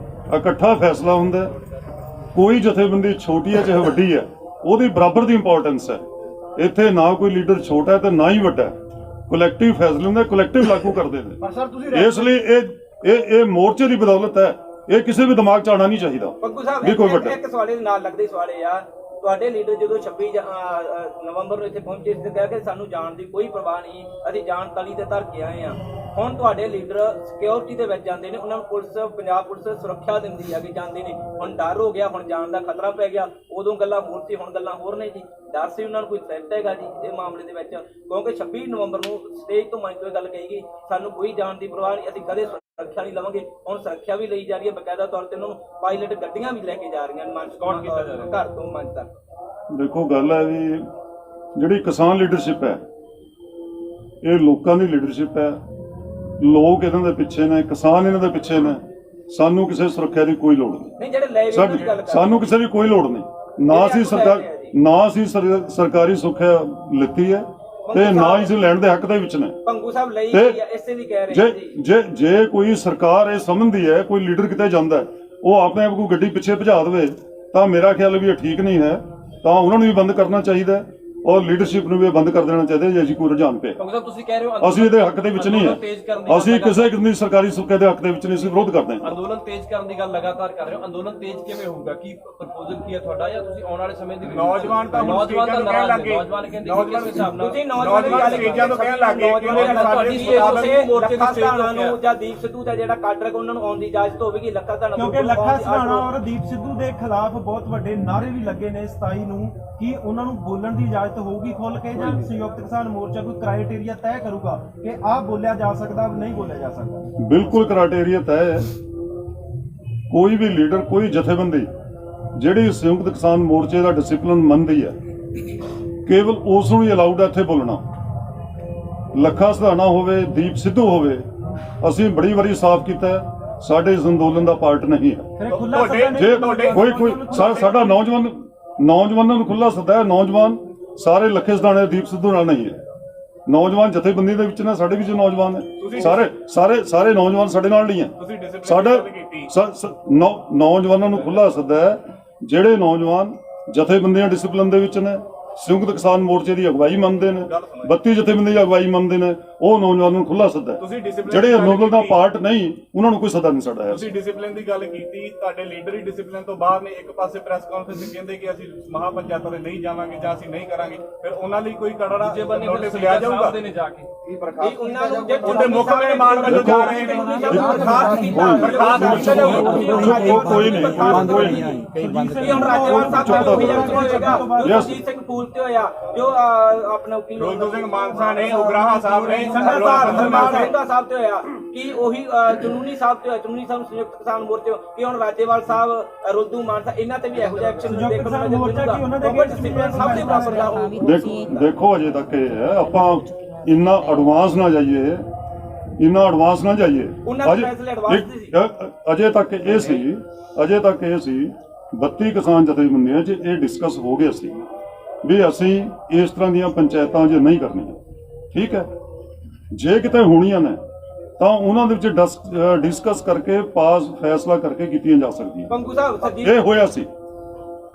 ਇਕੱਠਾ ਫੈਸਲਾ ਹੁੰਦਾ ਹੈ। ਕੋਈ ਜਥੇਬੰਦੀ ਛੋਟੀ ਹੈ ਚਾਹੇ ਵੱਡੀ ਹੈ, ਉਹਦੀ ਬਰਾਬਰ ਦੀ ਇੰਪੋਰਟੈਂਸ ਹੈ। ਇੱਥੇ ਨਾ ਕੋਈ ਲੀਡਰ ਛੋਟਾ ਹੈ ਤੇ ਨਾ ਹੀ ਵੱਡਾ। ਕਲੈਕਟਿਵ ਫੈਸਲੇ ਹੁੰਦੇ, ਕਲੈਕਟਿਵ ਲਾਗੂ ਕਰਦੇ ਨੇ। ਇਸ ਲਈ ਇਹ ਮੋਰਚੇ ਦੀ ਬਦੌਲਤ ਹੈ। ਇਹ ਕਿਸੇ ਵੀ ਦਿਮਾਗ 'ਚ ਆਉਣਾ ਨਹੀਂ ਚਾਹੀਦਾ। ਪੰਗੂ ਸਾਹਿਬ, ਇੱਕ ਸਵਾਲੇ ਦੇ ਨਾਲ ਲੱਗਦੇ ਸਵਾਲੇ ਆ, ਤੁਹਾਡੇ ਲੀਡਰ ਜਦੋਂ 26 ਨਵੰਬਰ ਨੂੰ ਇੱਥੇ ਪਹੁੰਚੇ ਇਸ ਤੇ ਕਿਹਾ ਕਿ ਸਾਨੂੰ ਜਾਣ ਦੀ ਕੋਈ ਪਰਵਾਹ ਨਹੀਂ, ਅਸੀਂ ਜਾਣ ਤਲੀ ਤੇ ਧਰ ਕੇ ਆਏ ਹਾਂ। ਹੁਣ ਤੁਹਾਡੇ ਲੀਡਰ ਸਿਕਿਉਰਿਟੀ ਦੇ ਵਿੱਚ ਜਾਂਦੇ ਨੇ, ਉਹਨਾਂ ਨੂੰ ਪੁਲਿਸ ਪੰਜਾਬ ਪੁਲਿਸ ਸੁਰੱਖਿਆ ਦਿੰਦੀ ਹੈ ਕਿ ਜਾਂਦੇ ਨੇ, ਹੁਣ ਡਰ ਹੋ ਗਿਆ, ਹੁਣ ਜਾਣ ਦਾ ਖਤਰਾ ਪੈ ਗਿਆ। ਉਦੋਂ ਗੱਲਾਂ ਹੋਰ ਸੀ, ਹੁਣ ਗੱਲਾਂ ਹੋਰ ਨੇ ਜੀ। ਡਰ ਸੀ ਉਹਨਾਂ ਨੂੰ ਕੋਈ ਥ੍ਰੈਟ ਹੈਗਾ ਜੀ ਇਹ ਮਾਮਲੇ ਦੇ ਵਿੱਚ, ਕਿਉਂਕਿ 26 ਨਵੰਬਰ ਨੂੰ ਸਟੇਜ ਤੋਂ ਮੰਚ ਤੋਂ ਇਹ ਗੱਲ ਕਹੀ ਗਈ ਸਾਨੂੰ ਕੋਈ ਜਾਣ ਦੀ ਪਰਵਾਹ ਨਹੀਂ, ਅਸੀਂ ਕਦੇ ਸੁਰੱਖਿਆ ਨਹੀਂ ਲਵਾਂਗੇ। ਹੁਣ ਸੁਰੱਖਿਆ ਵੀ ਲਈ ਜਾ ਰਹੀ ਹੈ, ਬਕਾਇਦਾ ਤੌਰ ਤੇ ਉਹਨਾਂ ਨੂੰ ਪਾਇਲਟ ਗੱਡੀਆਂ ਵੀ ਲੈ ਕੇ ਜਾ ਰਹੀਆਂ ਮੰਚ ਕੌਣ ਕੀਤਾ ਜਾ ਰਿਹਾ ਘਰ ਤੋਂ ਮੰਚ ਤੱਕ। ਦੇਖੋ ਗੱਲ ਹੈ ਵੀ ਜਿਹੜੀ ਕਿਸਾਨ ਲੀਡਰਸ਼ਿਪ ਹੈ ਇਹ ਲੋਕਾਂ ਦੀ ਲੀਡਰਸ਼ਿਪ ਹੈ, ਲੋਕ ਇਹਨਾਂ ਦੇ ਪਿੱਛੇ ਨੇ, ਕਿਸਾਨ ਇਹਨਾਂ ਦੇ ਪਿੱਛੇ ਨੇ। ਸਾਨੂੰ ਕਿਸੇ ਸੁਰੱਖਿਆ ਦੀ ਕੋਈ ਲੋੜ ਨਹੀਂ, ਜਿਹੜੇ ਲੈ ਦੀ ਗੱਲ ਸਾਨੂੰ ਕਿਸੇ ਦੀ ਕੋਈ ਲੋੜ ਨਹੀਂ। ਨਾ ਅਸੀਂ ਸਰਕਾਰੀ ਸੁਰੱਖਿਆ ਲਿੱਤੀ ਹੈ ਤੇ ਨਾ ਹੀ ਲੈਣ ਦੇ ਹੱਕ ਦੇ ਵਿੱਚ ਨੇ। ਪੰਗੂ ਸਾਹਿਬ ਲਈ ਇਸੇ ਲਈ ਕਹਿ ਰਹੇ ਜੀ ਜੇ ਕੋਈ ਸਰਕਾਰ ਇਹ ਸਮਝਦੀ ਹੈ ਕੋਈ ਲੀਡਰ ਕਿਤੇ ਜਾਂਦਾ ਉਹ ਆਪਣੇ ਆਪ ਕੋਈ ਗੱਡੀ ਪਿੱਛੇ ਭਜਾ ਦੇਵੇ ਤਾਂ ਮੇਰਾ ਖਿਆਲ ਵੀ ਇਹ ਠੀਕ ਨਹੀਂ ਹੈ, ਤਾਂ ਉਹਨਾਂ ਨੂੰ ਵੀ ਬੰਦ ਕਰਨਾ ਚਾਹੀਦਾ ਔਰ ਲੀਡਰਸ਼ਿਪ ਨੂੰ ਵੀ ਬੰਦ ਕਰ ਦੇਣਾ ਚਾਹੀਦਾ ਜੇ ਅਸੀਂ ਕੋਈ ਰੁਝਾਨ ਪਏ। ਤੁਸੀਂ ਕਹਿ ਰਹੇ ਹੋ ਅਸੀਂ ਇਹਦੇ ਹੱਕ ਦੇ ਵਿੱਚ ਨਹੀਂ ਹੈ, ਅਸੀਂ ਕਿਸੇ ਕਿਸਮ ਦੀ ਸਰਕਾਰੀ ਸੁਰੱਖਿਆ ਦੇ ਹੱਕ ਦੇ ਵਿੱਚ ਨਹੀਂ, ਅਸੀਂ ਵਿਰੋਧ ਕਰਦੇ ਹਾਂ। ਅੰਦੋਲਨ ਤੇਜ਼ ਕਰਨ ਦੀ ਗੱਲ ਲਗਾਤਾਰ ਕਰ ਰਹੇ ਹੋ, ਅੰਦੋਲਨ ਤੇਜ਼ ਕਿਵੇਂ ਹੋਊਗਾ? ਕੀ ਪ੍ਰਪੋਜ਼ਲ ਕੀ ਹੈ ਤੁਹਾਡਾ, ਜਾਂ ਤੁਸੀਂ ਆਉਣ ਵਾਲੇ ਸਮੇਂ ਦੇ ਵਿੱਚ ਨੌਜਵਾਨ ਤਾਂ ਨੌਜਵਾਨ ਤਾਂ ਕਹਿਣ ਲੱਗੇ, ਨੌਜਵਾਨ ਕਹਿੰਦੇ ਕਿਸ ਹਿਸਾਬ ਨਾਲ ਤੁਸੀਂ ਨੌਜਵਾਨ ਸਟੇਜਾਂ ਤੋਂ ਕਹਿਣ ਲੱਗੇ ਕਿ ਤੁਹਾਡੀ ਸਟੇਜ ਮੋਰਚੇ ਦੀ ਸਟੇਜ ਨੂੰ ਜਾਂ ਦੀਪ ਸਿੱਧੂ ਦਾ ਜਿਹੜਾ ਕਾਡਰ ਉਹਨਾਂ ਨੂੰ ਆਉਣ ਦੀ ਇਜਾਜ਼ਤ ਹੋਵੇਗੀ। ਲੱਖਾ ਧਾਣਾ ਕਿਉਂਕਿ ਲੱਖਾ ਸਰਾਣਾ ਔਰ ਦੀਪ ਸਿੱਧੂ ਦੇ ਖਿਲਾਫ ਬਹੁਤ ਵੱਡੇ ਨਾਅਰੇ ਵੀ ਲੱਗੇ ਨੇ 27 ਨੂੰ, ਕਿ ਉਹਨਾਂ ਨੂੰ ਬੋਲਣ ਦੀ ਇਜਾਜ਼ਤ ਹੋਊਗੀ ਖੁੱਲ ਕੇ, ਜਾਂ ਸੰਯੁਕਤ ਕਿਸਾਨ ਮੋਰਚਾ ਕੋਈ ਕ੍ਰਾਈਟੇਰੀਆ ਤੈਅ ਕਰੂਗਾ ਕਿ ਆਹ ਬੋਲਿਆ ਜਾ ਸਕਦਾ ਨਹੀਂ ਬੋਲਿਆ ਜਾ ਸਕਦਾ? ਬਿਲਕੁਲ ਕ੍ਰਾਈਟੇਰੀਆ ਤੈਅ ਹੈ। ਕੋਈ ਵੀ ਲੀਡਰ, ਕੋਈ ਜਥੇਬੰਦੀ ਜਿਹੜੀ ਸੰਯੁਕਤ ਕਿਸਾਨ ਮੋਰਚੇ ਦਾ ਡਿਸਪਲਿਨ ਮੰਨਦੀ ਹੈ ਕੇਵਲ ਉਸ ਨੂੰ ਹੀ ਅਲਾਉਡ ਹੈ ਇੱਥੇ ਬੋਲਣਾ। ਲੱਖਾ ਸਧਾਣਾ ਹੋਵੇ, ਦੀਪ ਸਿੱਧੂ ਹੋਵੇ, ਅਸੀਂ ਬੜੀ ਵਾਰੀ ਸਾਫ਼ ਕੀਤਾ ਹੈ ਸਾਡੇ ਇਸ ਅੰਦੋਲਨ ਦਾ ਪਾਰਟ ਨਹੀਂ ਹੈ। ਜੇ ਕੋਈ ਸਾਡਾ ਨੌਜਵਾਨਾਂ ਨੂੰ ਖੁੱਲਾ ਸੱਦਾ ਹੈ, ਨੌਜਵਾਨ ਸਾਰੇ ਲੱਖੇ ਸਧਾਣੇ ਦੀਪ ਸਿੱਧੂ ਨਾਲ ਨਹੀਂ ਹੈ। ਨੌਜਵਾਨ ਜਥੇਬੰਦੀ ਦੇ ਵਿੱਚ ਨੇ, ਸਾਡੇ ਵਿੱਚ ਨੌਜਵਾਨ ਨੇ, ਸਾਰੇ ਨੌਜਵਾਨ ਸਾਡੇ ਨਾਲ ਨਹੀਂ ਹੈ। ਸਾਡਾ ਨੌਜਵਾਨਾਂ ਨੂੰ ਖੁੱਲਾ ਸੱਦਾ ਹੈ ਜਿਹੜੇ ਨੌਜਵਾਨ ਜਥੇਬੰਦੀਆਂ ਡਿਸਪਲਿਨ ਦੇ ਵਿੱਚ ਨੇ, ਸੰਯੁਕਤ ਕਿਸਾਨ ਮੋਰਚੇ ਦੀ ਅਗਵਾਈ ਮੰਨਦੇ ਨੇ, 32 ਜਥੇਬੰਦੀ ਦੀ ਅਗਵਾਈ ਮੰਨਦੇ ਨੇ, ਉਹ ਨੌਜਵਾਨਾਂ ਨੂੰ ਖੁੱਲਾ ਸੱਦਾ ਹੈ। ਜਿਹੜੇ ਅੰਦੋਲਨ ਦਾ ਪਾਰਟ ਨਹੀਂ ਉਹਨਾਂ ਨੂੰ ਕੋਈ ਸੱਦਾ ਨਹੀਂ ਸਾਡਾ ਹੈ। ਤੁਸੀਂ ਡਿਸਪਲਿਨ ਦੀ ਗੱਲ ਕੀਤੀ, ਤੁਹਾਡੇ ਲੀਡਰ ਹੀ ਡਿਸਪਲਿਨ ਤੋਂ ਬਾਹਰ ਨੇ। ਇੱਕ ਪਾਸੇ ਪ੍ਰੈਸ ਕਾਨਫਰੰਸ ਕਹਿੰਦੇ ਕਿ ਅਸੀਂ ਮਹਾ ਪੰਚਾਇਤਾਂ ਦੇ ਨਹੀਂ ਜਾਵਾਂਗੇ ਜਾਂ ਅਸੀਂ ਨਹੀਂ ਕਰਾਂਗੇ, ਫਿਰ ਉਹਨਾਂ ਲਈ ਕੋਈ ਕੜਾ ਨੋਟਿਸ ਲਿਆ ਜਾਊਗਾ? ਉਹਨਾਂ ਨੂੰ ਜੇ ਉਹਦੇ ਮੁੱਖ ਮਹਿਮਾਨ ਵਜੋਂ ਜਾ ਰਹੇ ਨੇ, ਕੋਈ ਨਹੀਂ। ਹੁਣ ਰਾਜੇਵਾਲ ਸਾਹਿਬ ਦਾ ਜੀਤ ਸਿੰਘ ਫੂਲ ਤੇ ਹੋਇਆ, ਜੋ ਆਪਣਾ ਰੋਲਦੋ ਸਿੰਘ ਮਾਨਸਾ ਨੇ, ਉਗਰਾਹਾ ਸਾਹਿਬ ਨੇ, ਸੰਘਾ ਸਾਹਿਬ ਤੇ ਹੋਇਆ, ਕਿ ਉਹੀ ਚਨੂਨੀ ਸਾਹਿਬ ਤੇ ਹੋਇਆ, ਚਨੂਨੀ ਸਾਹਿਬ ਸੰਯੁਕਤ ਕਿਸਾਨ ਮੋਰਚੇ, ਕਿ ਹੁਣ ਰਾਜੇਵਾਲ ਸਾਹਿਬ, ਰੋਲਦੂ ਮਾਨਸਾ, ਇਹਨਾਂ ਤੇ ਵੀ ਇਹੋ ਜਿਹਾ ਐਕਸ਼ਨ ਦੇਖਣ ਨੂੰ ਮਿਲੇਗਾ। ਸਭ ਦੇ ਬਰਾਬਰ ਦਾ ਦੇਖੋ ਅਜੇ ਤੱਕ ਇਹ ਹੈ, ਆਪਾਂ ਇੰਨਾ ਐਡਵਾਂਸ ਨਾ ਜਾਈਏ, ਅਜੇ ਤੱਕ ਇਹ ਸੀ 32 ਕਿਸਾਨ ਜਥੇਬੰਦੀਆਂ 'ਚ ਇਹ ਡਿਸਕਸ ਹੋ ਗਿਆ ਸੀ ਵੀ ਅਸੀਂ ਇਸ ਤਰ੍ਹਾਂ ਦੀਆਂ ਪੰਚਾਇਤਾਂ 'ਚ ਨਹੀਂ ਕਰਨੀਆਂ। ਠੀਕ ਹੈ, ਜੇ ਕਿਤੇ ਹੋਣੀਆਂ ਨੇ ਤਾਂ ਉਹਨਾਂ ਦੇ ਵਿੱਚ ਡਿਸਕਸ ਕਰਕੇ ਪਾਸ ਫੈਸਲਾ ਕਰਕੇ ਕੀਤੀਆਂ ਜਾ ਸਕਦੀਆਂ। ਇਹ ਹੋਇਆ ਸੀ।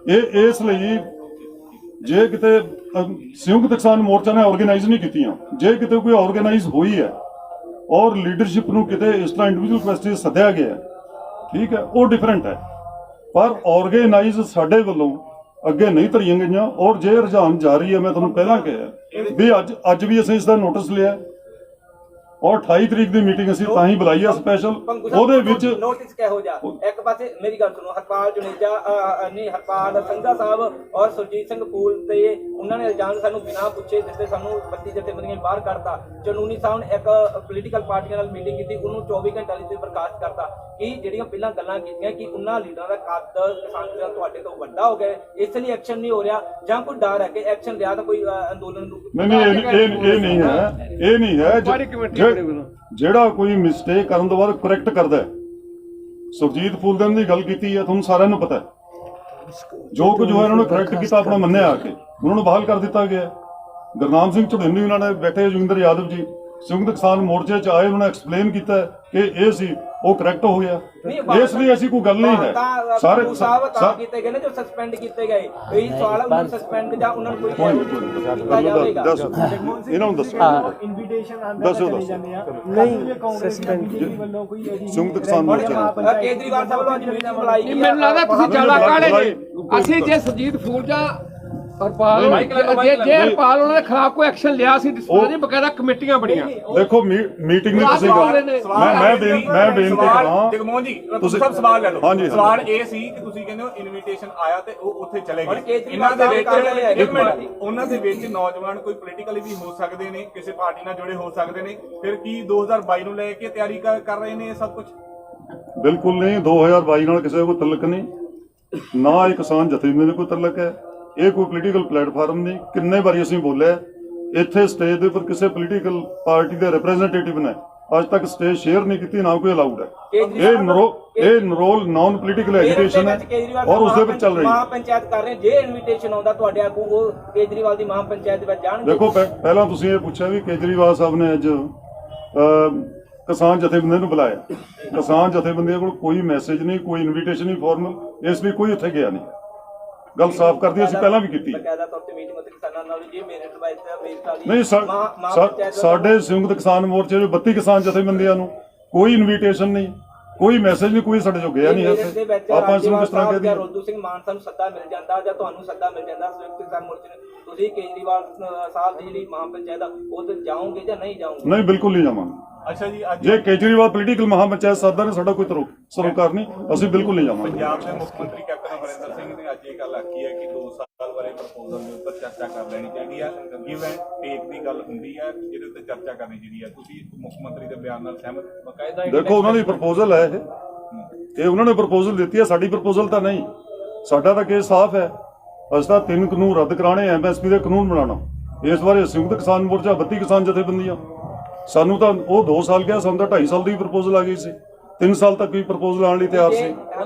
ਇਹ ਇਸ ਲਈ ਜੇ ਕਿਤੇ ਸੰਯੁਕਤ ਕਿਸਾਨ ਮੋਰਚਾ ਨੇ ਆਰਗੇਨਾਈਜ਼ ਨਹੀਂ ਕੀਤੀਆਂ, ਜੇ ਕਿਤੇ ਕੋਈ ਆਰਗੇਨਾਈਜ਼ ਹੋਈ ਹੈ ਔਰ ਲੀਡਰਸ਼ਿਪ ਨੂੰ ਕਿਤੇ ਇਸ ਤਰ੍ਹਾਂ ਇੰਡੀਵਿਜੂਅਲ ਕਪੈਸਿਟੀ ਸੱਦਿਆ ਗਿਆ, ਠੀਕ ਹੈ, ਉਹ ਡਿਫਰੈਂਟ ਹੈ। ਪਰ ਆਰਗੇਨਾਈਜ਼ ਸਾਡੇ ਵੱਲੋਂ ਅੱਗੇ ਨਹੀਂ ਧਰੀਆਂ ਗਈਆਂ ਔਰ ਜੇ ਰੁਝਾਨ ਜਾਰੀ ਹੈ, ਮੈਂ ਤੁਹਾਨੂੰ ਪਹਿਲਾਂ ਕਿਹਾ ਵੀ ਅੱਜ ਵੀ ਅਸੀਂ ਇਸ ਦਾ ਨੋਟਿਸ ਲਿਆ ਔਰ 28 ਤਰੀਕ ਦੀ ਮੀਟਿੰਗ ਅਸੀਂ ਤਾਂ ਹੀ ਬੁਲਾਈ ਹੈ ਸਪੈਸ਼ਲ। ਉਹਦੇ ਵਿੱਚ ਨੋਟਿਸ ਕਿਹੋ ਜਿਹਾ, ਇੱਕ ਪਾਸੇ ਮੇਰੀ ਗੱਲ ਸੁਣੋ, ਹਰਪਾਲ ਜੁਨੇਜਾ ਹਰਪਾਲ ਸੰਘਾ ਸਾਹਿਬ ਔਰ ਸੁਰਜੀਤ ਸਿੰਘ ਫੂਲ ਤੇ ਉਹਨਾਂ ਨੇ ਇਲਜ਼ਾਮ ਸਾਨੂੰ ਬਿਨਾਂ ਪੁੱਛੇ ਦਿੱਤੇ, ਸਾਨੂੰ 32 ਜਥੇਬੰਦੀਆਂ ਬਾਹਰ ਕੱਢਤਾ। ਚਨੂਨੀ ਸਾਹਿਬ ਨੇ ਇੱਕ ਪੋਲੀਟੀਕਲ ਪਾਰਟੀਆਂ ਨਾਲ ਮੀਟਿੰਗ ਕੀਤੀ, ਉਹਨੂੰ 24 ਘੰਟਿਆਂ ਲਈ ਬਰਖਾਸਤ ਕਰਤਾ। ਕਿ ਜਿਹੜੀਆਂ ਪਹਿਲਾਂ ਗੱਲਾਂ ਕੀਤੀਆਂ ਕਿ ਉਹਨਾਂ ਲੀਡਰਾਂ ਦਾ ਕੱਦ ਕਿਸਾਨ ਤੁਹਾਡੇ ਤੋਂ ਵੱਡਾ ਹੋ ਗਿਆ, ਇਸ ਲਈ ਐਕਸ਼ਨ ਨਹੀਂ ਹੋ ਰਿਹਾ, ਜਾਂ ਕੋਈ ਡਰ ਹੈ ਕਿ ਐਕਸ਼ਨ ਲਿਆ ਤਾਂ ਕੋਈ ਅੰਦੋਲਨ ਨੂੰ? ਇਹ ਨਹੀਂ ਹੈ। ਜਿਹੜਾ ਕੋਈ ਮਿਸਟੇਕ ਕਰਨ ਤੋਂ ਬਾਅਦ ਕਰੈਕਟ ਕਰਦਾ, ਸੁਰਜੀਤ ਫੂਲਦਨ ਦੀ ਗੱਲ ਕੀਤੀ ਹੈ, ਤੁਹਾਨੂੰ ਸਾਰਿਆਂ ਨੂੰ ਪਤਾ ਹੈ ਜੋ ਕੁਝ ਹੋਇਆ, ਉਹਨਾਂ ਨੇ ਕਰੈਕਟ ਕੀਤਾ, ਆਪਣਾ ਮੰਨਿਆ ਆ ਕੇ ਉਹਨਾਂ ਨੂੰ ਬਹਾਲ ਕਰ ਦਿੱਤਾ ਗਿਆ। ਗੁਰਨਾਮ ਸਿੰਘ ਝੁੰਡੇਨੀ ਉਹਨਾਂ ਨੇ ਬੈਠੇ, ਜੋਗਿੰਦਰ ਯਾਦਵ ਜੀ ਸੰਯੁਕਤ ਕਿਸਾਨ ਮੋਰਚੇ 'ਚ ਆਏ, ਉਹਨਾਂ ਨੇ ਐਕਸਪਲੇਨ ਕੀਤਾ ਕਿ ਇਹ ਸੀ ਉਹ ਕਰੈਕਟ ਹੋ ਗਿਆ। ਇਸ ਲਈ ਐਸੀ ਕੋਈ ਗੱਲ ਨਹੀਂ ਹੈ। ਸਾਰੇ ਕੀਤੇ ਗਏ ਨੇ ਜੋ ਸਸਪੈਂਡ ਕੀਤੇ ਗਏ, ਇਹੀ ਸਵਾਲ ਉਹਨਾਂ ਨੂੰ ਸਸਪੈਂਡ ਜਾਂ ਉਹਨਾਂ ਨੂੰ ਕੋਈ ਦੱਸੋ ਇਹਨਾਂ ਨੂੰ ਦੱਸੋ ਇਨਵੀਟੇਸ਼ਨ ਆਂਦਾ ਦੱਸੋ ਚਲੇ ਜਾਂਦੇ ਆ ਨਹੀਂ ਸਸਪੈਂਡ ਬੀਜੇਪੀ ਵੱਲੋਂ ਕੋਈ ਸੰਯੁਕਤ ਕਿਸਾਨ ਮੋਰਚਾ ਕੇਜਰੀਵਾਲ ਸਾਹਿਬ ਵੱਲੋਂ ਅੱਜ ਮੀਟਿੰਗ ਬੁਲਾਈ ਗਈ। ਮੈਨੂੰ ਲੱਗਦਾ ਤੁਸੀਂ ਜ਼ਿਆਦਾ ਕਾਲੇ ਜੀ। ਅਸੀਂ ਜੇ ਸੁਰਜੀਤ ਫੂਲਜਾ ਹਰਪਾਲ ਜੇ ਹਰਪਾਲ ਉਹਨਾਂ ਦੇ ਖਿਲਾਫ ਕੋਈ ਐਕਸ਼ਨ ਲਿਆ ਸੀ ਡਿਸਪਲਿਨਰੀ ਬਕਾਇਦਾ ਕਮੇਟੀਆਂ ਬਣੀਆਂ। ਦੇਖੋ ਮੀਟਿੰਗ ਨਹੀਂ ਤੁਸੀਂ ਮੈਂ ਬੇਨਤੀ ਕਰਾਂ ਜਗਮੋਹਨ ਜੀ ਤੁਸੀਂ ਸਭ ਸਵਾਲ ਲੈ ਲਓ। ਹਾਂਜੀ ਸਵਾਲ ਇਹ ਸੀ ਕਿ ਤੁਸੀਂ ਕਹਿੰਦੇ ਹੋ ਇਨਵੀਟੇਸ਼ਨ ਆਇਆ ਤੇ ਉਹ ਉੱਥੇ ਚਲੇ ਗਏ। ਇਹਨਾਂ ਦੇ ਵਿੱਚ ਇੱਕ ਮਿੰਟ, ਉਹਨਾਂ ਦੇ ਵਿੱਚ ਨੌਜਵਾਨ ਕੋਈ ਪੋਲੀਟੀਕਲੀ ਵੀ ਹੋ ਸਕਦੇ ਨੇ, ਕਿਸੇ ਪਾਰਟੀ ਨਾਲ ਜੁੜੇ ਹੋ ਸਕਦੇ ਨੇ, ਫਿਰ ਕੀ 2022 ਨੂੰ ਲੈ ਕੇ ਤਿਆਰੀ ਕਰ ਰਹੇ ਨੇ ਇਹ ਸਭ ਕੁਝ? ਬਿਲਕੁਲ ਨਹੀਂ, 2022 ਨਾਲ ਕਿਸੇ ਕੋਈ ਤਲਕ ਨਹੀਂ, ਨਾ ਇਹ ਕਿਸਾਨ ਜਥੇਬੰਦੀ ਨਾਲ ਕੋਈ ਤਲਕ ਹੈ। ਇਹ ਕੋਈ ਪੋਲੀਟੀਕਲ ਪਲੇਟਫਾਰਮ ਨਹੀਂ। ਕਿੰਨੇ ਵਾਰੀ ਅਸੀਂ ਬੋਲਿਆ ਇੱਥੇ ਸਟੇਜ ਦੇ ਉੱਪਰ ਕਿਸੇ ਪੋਲੀਟੀਕਲ ਪਾਰਟੀ ਦੇ ਰਿਪਰੈਜ਼ੈਂਟੇਟਿਵ ਨੇ ਅੱਜ ਤੱਕ ਸਟੇਜ ਸ਼ੇਅਰ ਨਹੀਂ ਕੀਤੀ, ਨਾ ਕੋਈ ਅਲਾਉਡ ਹੈ। ਇਹ ਨਰੋਲ ਨਾਨ ਪੋਲੀਟੀਕਲ ਐਜੀਟੇਸ਼ਨ ਹੈ ਔਰ ਉਸ ਦੇ ਵਿੱਚ ਚੱਲ ਰਹੀ ਹੈ। ਮਹਾ ਪੰਚਾਇਤ ਕਰ ਰਹੇ, ਜੇ ਇਨਵੀਟੇਸ਼ਨ ਆਉਂਦਾ ਤੁਹਾਡੇ ਆਗੂ ਉਹ ਕੇਜਰੀਵਾਲ ਦੀ ਮਹਾ ਪੰਚਾਇਤ ਵਿੱਚ ਜਾਣਗੇ। ਦੇਖੋ ਪਹਿਲਾਂ ਤੁਸੀਂ ਇਹ ਪੁੱਛਿਆ ਵੀ ਕੇਜਰੀਵਾਲ ਸਾਹਿਬ ਨੇ ਅੱਜ ਕਿਸਾਨ ਜਥੇਬੰਦੀਆਂ ਨੂੰ ਬੁਲਾਇਆ। ਕਿਸਾਨ ਜਥੇਬੰਦੀਆਂ ਕੋਲ ਕੋਈ ਮੈਸੇਜ ਨਹੀਂ, ਕੋਈ ਇਨਵੀਟੇਸ਼ਨ ਨਹੀਂ ਫਾਰਮਲ, ਇਸ ਲਈ ਕੋਈ ਉੱਥੇ ਗਿਆ ਨਹੀਂ। ਗੱਲ ਸਾਫ਼ ਕਰਦੀ ਅਸੀਂ ਪਹਿਲਾਂ ਵੀ ਕੀਤੀ ਨਹੀਂ। ਸਾਡੇ ਸੰਯੁਕਤ ਕਿਸਾਨ ਮੋਰਚੇ ਦੇ 32 ਕਿਸਾਨ ਜਥੇਬੰਦੀਆਂ ਨੂੰ ਕੋਈ ਇਨਵੀਟੇਸ਼ਨ ਨਹੀਂ, ਕੋਈ ਮੈਸੇਜ ਨਹੀਂ, ਕੋਈ ਸਾਡੇ ਜੋ ਗਿਆ ਨਹੀਂ। ਆਪਾਂ ਇਸ ਨੂੰ ਕਿਸ ਤਰ੍ਹਾਂ ਕਹਿ ਦਈਏ? ਰੋਦੂ ਸਿੰਘ ਮਾਨਸਾ ਨੂੰ ਸੱਦਾ ਮਿਲ ਜਾਂਦਾ ਜਾਂ ਤੁਹਾਨੂੰ ਸੱਦਾ ਮਿਲ ਜਾਂਦਾ ਸੰਯੁਕਤ ਕਿਸਾਨ ਮੋਰਚੇ ਨੂੰ, ਤੁਸੀਂ ਕੇਜਰੀਵਾਲ ਸਾਹਿਬ ਦੀ ਜਿਹੜੀ ਮਹਾ ਪੰਚਾਇਤ ਉਹ ਤੇ ਜਾਓਗੇ ਜਾਂ ਨਹੀਂ ਜਾਓਗੇ? ਨਹੀਂ, ਬਿਲਕੁਲ ਨਹੀਂ ਜਾਵਾਂਗੇ। ਅੱਛਾ ਜੀ, ਜੇ ਕੇਜਰੀਵਾਲ ਪੋਲੀਟੀਕਲ ਮਹਾ ਪੰਚਾਇਤ ਸੱਦਾ ਨੇ ਸਾਡਾ ਕੋਈ ਸਰੋਕਾਰ ਨਹੀਂ, ਅਸੀਂ ਬਿਲਕੁਲ ਨਹੀਂ ਜਾਵਾਂਗੇ। ਪੰਜਾਬ ਦੇ ਮੁੱਖ ਮੰਤਰੀ ਕੈਪਟਨ ਅਮਰਿੰਦਰ ਸਿੰਘ ਨੇ ਅੱਜ ਇਹ ਗੱਲ ਆਖੀ ਹੈ ਕਿ 2 ਸਾਲ ਵਾਲੇ ਪ੍ਰਪੋਜ਼ਲ ਦੇ ਉੱਪਰ ਚਰਚਾ ਕਰ ਲੈਣੀ ਚਾਹੀਦੀ ਹੈ। ਗਿਵ ਐਂਡ ਟੇਕ ਦੀ ਗੱਲ ਹੁੰਦੀ ਹੈ, ਜਿਹਦੇ ਉੱਤੇ ਚਰਚਾ ਕਰਨੀ ਚਾਹੀਦੀ ਹੈ। ਤੁਸੀਂ ਮੁੱਖ ਮੰਤਰੀ ਦੇ ਬਿਆਨ ਨਾਲ ਸਹਿਮਤ? ਬਕਾਇਦਾ ਦੇਖੋ ਉਹਨਾਂ ਦੀ ਪ੍ਰਪੋਜ਼ਲ ਹੈ ਇਹ ਉਹਨਾਂ ਨੇ ਪ੍ਰਪੋਜ਼ਲ ਦਿੱਤੀ ਹੈ, ਸਾਡੀ ਪ੍ਰਪੋਜ਼ਲ ਤਾਂ ਨਹੀਂ। ਸਾਡਾ ਤਾਂ ਕੇਸ ਸਾਫ਼ ਹੈ, ਅਸੀਂ ਤਾਂ 3 ਕਾਨੂੰਨ ਰੱਦ ਕਰਾਣੇ, ਐਮਐਸਪੀ ਦੇ ਕਾਨੂੰਨ ਬਣਾਉਣਾ। ਇਸ ਬਾਰੇ ਸੰਯੁਕਤ ਕਿਸਾਨ ਮੋਰਚਾ 32 ਕਿਸਾਨ ਜਥੇਬੰਦੀਆਂ, ਸਾਨੂੰ ਤਾਂ ਉਹ 2 ਸਾਲ ਗਿਆ, ਸਾਨੂੰ ਤਾਂ 2.5 ਸਾਲ ਦੀ ਪ੍ਰਪੋਜ਼ਲ ਆ ਗਈ ਸੀ। 3 ਸਾਲ ਤੱਕ ਵੀ ਪ੍ਰਪੋਜ਼ਲ ਆਉਣ ਲਈ ਤਿਆਰ ਸੀ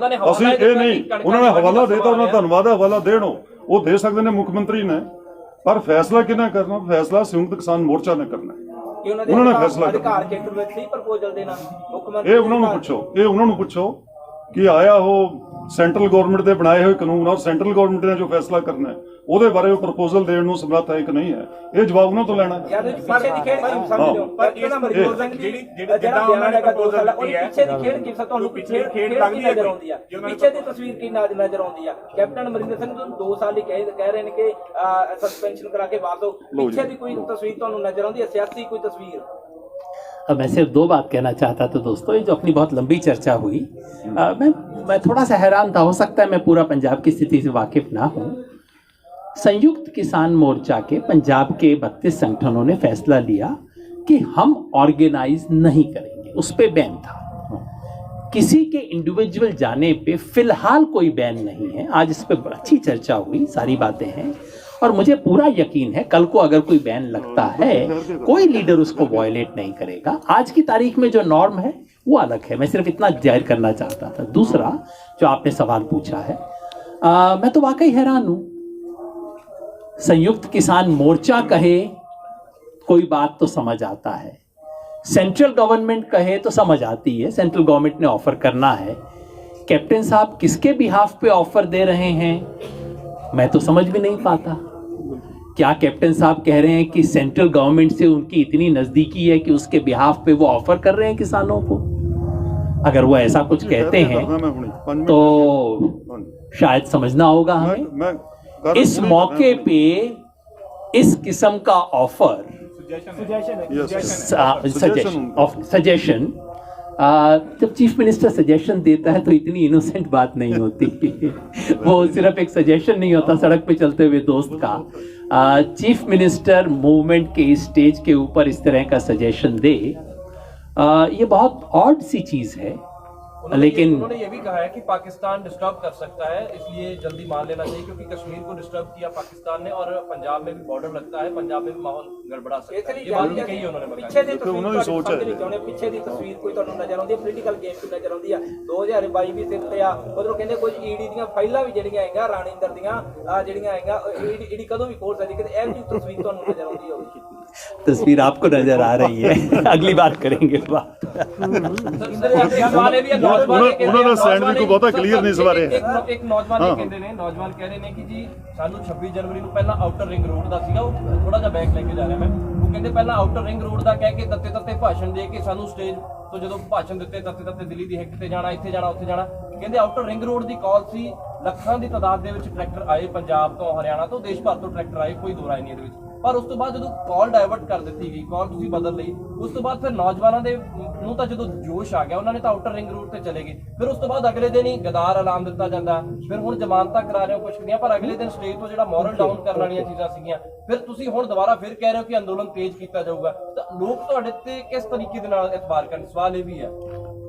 ਅਸੀਂ। ਇਹ ਨਹੀਂ, ਉਹਨਾਂ ਨੇ ਹਵਾਲਾ ਦੇਤਾ, ਉਹਨਾਂ ਦਾ ਧੰਨਵਾਦ ਹੈ, ਹਵਾਲਾ ਦੇਣ ਉਹ ਦੇ ਸਕਦੇ ਨੇ ਮੁੱਖ ਮੰਤਰੀ ਨੇ, ਪਰ ਫੈਸਲਾ ਕਿਹਨੇ ਕਰਨਾ? ਫੈਸਲਾ ਸੰਯੁਕਤ ਕਿਸਾਨ ਮੋਰਚਾ ਨੇ ਕਰਨਾ। ਉਹਨਾਂ ਨੇ ਫੈਸਲਾ ਕਰਨਾ। ਇਹ ਉਹਨਾਂ ਨੂੰ ਪੁੱਛੋ ਕਿ ਆਇਆ ਉਹ ਸੈਂਟਰਲ ਗਵਰਨਮੈਂਟ ਦੇ ਬਣਾਏ ਹੋਏ ਕਾਨੂੰਨ ਔਰ ਸੈਂਟਰਲ ਗਵਰਨਮੈਂਟ ਨੇ ਜੋ ਫੈਸਲਾ ਕਰਨਾ ਹੈ ਉਹਦੇ ਬਾਰੇ ਉਹ ਪ੍ਰਪੋਜ਼ਲ ਦੇਣ ਨੂੰ ਸਮਰੱਥ ਹੈ ਕਿ ਨਹੀਂ ਹੈ, ਇਹ ਜਵਾਬ ਉਹਨਾਂ ਤੋਂ ਲੈਣਾ। ਪਿੱਛੇ ਦੀ ਖੇਡ ਦੀ ਤਸਵੀਰ ਕੀ ਨਜ਼ਰ ਆਉਂਦੀ ਆ? ਕੈਪਟਨ ਅਮਰਿੰਦਰ ਸਿੰਘ ਨੂੰ 2 ਸਾਲ ਹੀ ਕਹਿ ਰਹੇ ਨੇ ਕਿ ਸਸਪੈਂਸ਼ਨ ਕਰਾ ਕੇ ਵਾਪਸ। ਪਿੱਛੇ ਦੀ ਕੋਈ तस्वीर ਤੁਹਾਨੂੰ नजर आती है, सियासी कोई तस्वीर? अब मैं सिर्फ 2 बात कहना चाहता था दोस्तों, ये जो अपनी बहुत लंबी चर्चा हुई, मैं थोड़ा सा हैरान था। हो सकता है मैं पूरा पंजाब की स्थिति से वाकिफ ना हूँ। संयुक्त किसान मोर्चा के पंजाब के 32 संगठनों ने फैसला लिया कि हम ऑर्गेनाइज नहीं करेंगे, उस पर बैन था। किसी के इंडिविजुअल जाने पे फिलहाल कोई बैन नहीं है। आज इस पर अच्छी चर्चा हुई, सारी बातें हैं और मुझे पूरा यकीन है कल को अगर कोई बैन लगता है कोई लीडर उसको वायलेट नहीं करेगा। आज की तारीख में जो नॉर्म है वो अलग है। मैं सिर्फ इतना जाहिर करना चाहता था। दूसरा जो आपने सवाल पूछा है, मैं तो वाकई हैरान हूं। संयुक्त किसान मोर्चा कहे कोई बात तो समझ आता है, सेंट्रल गवर्नमेंट कहे तो समझ आती है, सेंट्रल गवर्नमेंट ने ऑफर करना है। कैप्टन साहब किसके बिहाफ पे ऑफर दे रहे हैं मैं तो समझ भी नहीं पाता। क्या कैप्टन साहब कह रहे हैं कि सेंट्रल गवर्नमेंट से उनकी इतनी नजदीकी है कि उसके बिहाफ पे वो ऑफर कर रहे हैं किसानों को? अगर वो ऐसा कुछ कहते हैं तो शायद समझना होगा हमें। इस मौके पे इस किस्म का ऑफर, सजेशन, जब चीफ मिनिस्टर सजेशन देता है तो इतनी इनोसेंट बात नहीं होती। वो सिर्फ एक सजेशन नहीं होता सड़क पे चलते हुए दोस्त का। चीफ मिनिस्टर मूवमेंट के इस स्टेज के ऊपर इस तरह का सजेशन दे, ये बहुत ऑड सी चीज़ है। लेकिन उन्होंने ये भी कहा है कि पाकिस्तान डिस्टर्ब कर सकता है, इसलिए जल्दी मान लेना चाहिए, क्योंकि कश्मीर को डिस्टर्ब किया पाकिस्तान ने और पंजाब में भी बॉर्डर लगता है, पंजाब में भी माहौल गड़बड़ा सकता है। ये बात भी कही उन्होंने बताया। ਪਿੱਛੇ ਦੀ ਤਸਵੀਰ ਕੋਈ ਤੁਹਾਨੂੰ ਨਜ਼ਰ ਆਉਂਦੀ ਹੈ? ਪੋਲੀਟੀਕਲ ਗੇਮ ਕੋਈ ਨਜ਼ਰ ਆਉਂਦੀ ਆ? 2022 ਵੀ ਸਿਰ ਤੇ ਆ, ਉਧਰੋਂ ਕਹਿੰਦੇ ਕੁਝ ਈਡੀ ਦੀਆਂ ਫਾਈਲਾਂ ਵੀ ਜਿਹੜੀਆਂ ਹੈਗੀਆਂ ਰਾਣਿੰਦਰ ਦੀਆਂ ਜਿਹੜੀਆਂ ਹੈਗੀਆਂ ਈਡੀ ਕਦੋਂ ਵੀ ਖੋਲ ਸਕਦੀ, ਕਿਤੇ ਇਹ ਜਿਹੀ ਤਸਵੀਰ ਤੁਹਾਨੂੰ ਨਜ਼ਰ ਆਉਂਦੀ ਹੋਵੇ? तस्वीर आपको नजर आ रही है। अगली बात करेंगे बात। उन्होंने सैंडविच को बहुत क्लियर नहीं सवारे। एक नौजवान ਇਹ ਕਹਿੰਦੇ ਨੇ, ਨੌਜਵਾਨ ਕਹਿ ਰਹੇ ਨੇ ਕਿ ਜੀ ਸਾਨੂੰ 26 ਜਨਵਰੀ ਨੂੰ ਪਹਿਲਾਂ ਆਊਟਰ ਰਿੰਗ ਰੋਡ ਦਾ ਸੀਗਾ, ਉਹ ਥੋੜਾ ਜਿਹਾ ਬੈਕ ਲੈ ਕੇ ਜਾ ਰਿਹਾ ਮੈਂ, ਉਹ ਕਹਿੰਦੇ ਪਹਿਲਾਂ ਆਊਟਰ ਰਿੰਗ ਰੋਡ ਦਾ ਕਹਿ ਕੇ ਤੱਤੇ ਭਾਸ਼ਣ ਦੇ ਕੇ ਸਾਨੂੰ ਸਟੇਜ ਤੋਂ ਜਦੋਂ ਭਾਸ਼ਣ ਦਿੱਤੇ ਤੱਤੇ ਦਿੱਲੀ ਦੀ ਹਿੱਕ ਤੇ ਜਾਣਾ, ਇੱਥੇ ਜਾਣਾ, ਉੱਥੇ ਜਾਣਾ, ਕਹਿੰਦੇ ਆਊਟਰ ਰਿੰਗ ਰੋਡ ਦੀ ਕਾਲ ਸੀ, ਲੱਖਾਂ ਦੀ ਤਾਦਾਦ ਦੇ ਵਿੱਚ ਟਰੈਕਟਰ ਆਏ ਪੰਜਾਬ ਤੋਂ, ਹਰਿਆਣਾ ਤੋਂ, ਦੇਸ਼ ਭਰ ਤੋਂ ਟਰੈਕਟਰ ਆਏ, ਕੋਈ ਦੋ ਰਾਏ ਨਹੀਂ ਇਹਦੇ ਵਿੱਚ। ਪਰ ਉਸ ਤੋਂ ਬਾਅਦ ਜਦੋਂ ਕਾਲ ਡਾਇਵਰਟ ਕਰ ਦਿੱਤੀ ਗਈ, ਕਾਲ ਤੁਸੀਂ ਬਦਲ ਲਈ, ਉਸ ਤੋਂ ਬਾਅਦ ਫਿਰ ਨੌਜਵਾਨਾਂ ਦੇ ਨੂੰ ਤਾਂ ਜਦੋਂ ਜੋਸ਼ ਆ ਗਿਆ, ਉਹਨਾਂ ਨੇ ਤਾਂ ਆਊਟਰ ਰਿੰਗ ਰੋਡ ਤੇ ਚਲੇ ਗਏ, ਫਿਰ ਉਸ ਤੋਂ ਬਾਅਦ ਅਗਲੇ ਦਿਨ ਹੀ ਗਦਾਰ ਐਲਾਨ ਦਿੱਤਾ ਜਾਂਦਾ, ਫਿਰ ਹੁਣ ਜ਼ਮਾਨਤਾਂ ਕਰਾ ਰਹੇ ਹੋ ਕੁਛ ਨਹੀਂ, ਪਰ ਅਗਲੇ ਦਿਨ ਸਟੇਜ ਤੋਂ ਜਿਹੜਾ ਮੋਰਲ ਡਾਊਨ ਕਰਨ ਵਾਲੀਆਂ ਚੀਜ਼ਾਂ ਸੀਗੀਆਂ, ਫਿਰ ਤੁਸੀਂ ਹੁਣ ਦੁਬਾਰਾ ਫਿਰ ਕਹਿ ਰਹੇ ਹੋ ਕਿ ਅੰਦੋਲਨ ਤੇਜ਼ ਕੀਤਾ ਜਾਊਗਾ, ਤਾਂ ਲੋਕ ਤੁਹਾਡੇ ਤੇ ਕਿਸ ਤਰੀਕੇ ਦੇ ਨਾਲ ਇਤਬਾਰ ਕਰਨ? ਸਵਾਲ ਇਹ ਵੀ ਹੈ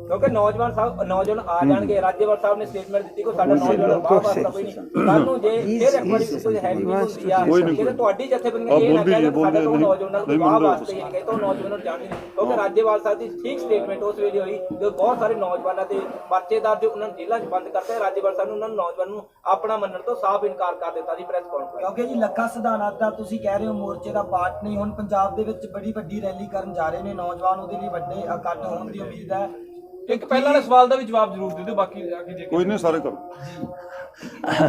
ਕਿਉਂਕਿ ਨੌਜਵਾਨ ਆ ਜਾਣਗੇ। ਰਾਜੇਵਾਲ ਸਾਹਿਬ ਨੇ ਸਟੇਟਮੈਂਟ ਦਿੱਤੀ ਕਿ ਸਾਡਾ ਨੌਜਵਾਨ ਬਾਹਰ ਵਾਸਤਾ ਕੋਈ ਨਹੀਂ, ਸਾਨੂੰ ਜੇ ਫਿਰ ਇੱਕ ਵਾਰੀ ਕੋਈ ਹੈਵੀ ਹੁੰਦੀ ਆ ਕਿ ਤੁਹਾਡੀ ਜਥੇਬੰਦੀਆਂ ਇਹ ਨਾ ਕਹਿ ਸਾਡਾ ਤੋਂ ਨੌਜਵਾਨਾਂ ਨੂੰ ਬਾਹਰ ਵਾਸਤੇ ਹੀ ਨਹੀਂ, ਤੋਂ ਨੌਜਵਾਨਾਂ ਨੂੰ ਜਾਣ ਨਹੀਂ, ਕਿਉਂਕਿ ਰਾਜੇਵਾਲ ਸਾਹਿਬ ਦੀ ਠੀਕ ਸਟੇਟਮੈਂਟ ਉਸ ਵੇਲੇ ਹੋਈ ਜਦੋਂ ਬਹੁਤ ਸਾਰੇ ਨੌਜਵਾਨਾਂ ਦੇ ਪਰਚੇਦਾਰ ਜੋ ਉਹਨਾਂ ਨੂੰ ਜੇਲ੍ਹਾਂ 'ਚ ਬੰਦ ਕਰਤੇ, ਰਾਜੇਵਾਲ ਸਾਹਿਬ ਨੇ ਉਹਨਾਂ ਨੂੰ ਨੌਜਵਾਨ ਨੂੰ ਆਪਣਾ ਮੰਨਣ ਤੋਂ ਸਾਫ਼ ਇਨਕਾਰ ਕਰ ਦਿੱਤਾ ਜੀ ਪ੍ਰੈਸ ਕਾਨਫਰੰਸ। ਕਿਉਂਕਿ ਜੀ ਲੱਖਾ ਸਿਧਾਂਤ ਦਾ ਤੁਸੀਂ ਕਹਿ ਰਹੇ ਹੋ ਮੋਰਚੇ ਦਾ ਪਾਰਟ ਨਹੀਂ, ਹੁਣ ਪੰਜਾਬ ਦੇ ਵਿੱਚ ਬੜੀ ਵੱਡੀ ਰੈਲੀ ਕਰਨ ਜਾ ਰਹੇ ਨੇ ਨੌਜਵਾਨ, ਉਹਦੇ ਲਈ ਵੱਡੇ ਇਕੱਠ ਹੋਣ ਦੀ ਉਮੀਦ ਹੈ। ਇੱਕ ਪਹਿਲਾਂ ਵਾਲੇ ਸਵਾਲ ਦਾ ਵੀ ਜਵਾਬ ਜ਼ਰੂਰ ਦੇ ਦਿਓ, ਬਾਕੀ कोई नहीं, सारे करो।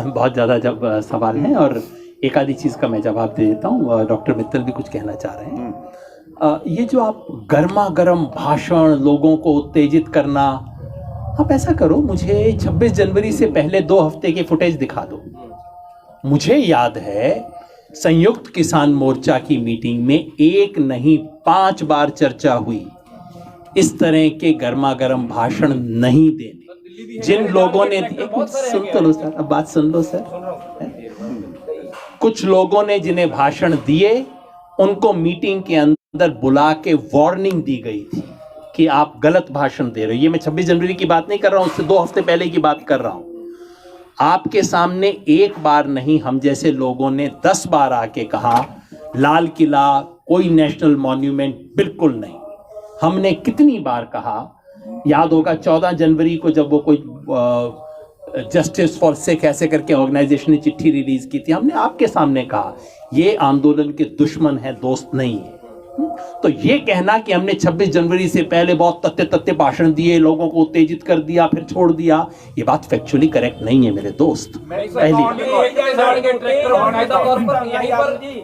बहुत ज़्यादा जब सवाल हैं और एक आधी चीज़ का मैं जवाब दे देता हूँ। डॉक्टर मित्तल भी कुछ कहना चाह रहे हैं। ये जो आप गर्मा गर्म भाषण, लोगों को उत्तेजित करना, आप ऐसा करो, मुझे 26 जनवरी से पहले 2 हफ्ते की फुटेज दिखा दो। मुझे याद है संयुक्त किसान मोर्चा की मीटिंग में 1 नहीं 5 बार चर्चा हुई, इस तरह के गर्मा गर्म भाषण नहीं देने। जिन लोगों ने, सुन तो लो सर, अब बात सुन लो सर। कुछ लोगों ने जिन्हें भाषण दिए उनको मीटिंग के अंदर बुला के वार्निंग दी गई थी कि आप गलत भाषण दे रहे हो। ये मैं 26 जनवरी की बात नहीं कर रहा हूं, उससे 2 हफ्ते पहले की बात कर रहा हूं। आपके सामने एक बार नहीं, हम जैसे लोगों ने 10 बार आके कहा लाल किला कोई नेशनल मॉन्यूमेंट बिल्कुल नहीं। हमने कितनी बार कहा, याद होगा 14 जनवरी को जब वो कोई जस्टिस फॉर सिख ऐसे करके ऑर्गेनाइजेशन ने चिट्ठी रिलीज की थी, हमने आपके सामने कहा ये आंदोलन के दुश्मन है, दोस्त नहीं है। तो ये कहना कि हमने 26 जनवरी से पहले बहुत तत्ते भाषण दिए, लोगों को उत्तेजित कर दिया फिर छोड़ दिया, ये बात फैक्चुअली करेक्ट नहीं है मेरे दोस्त। पहली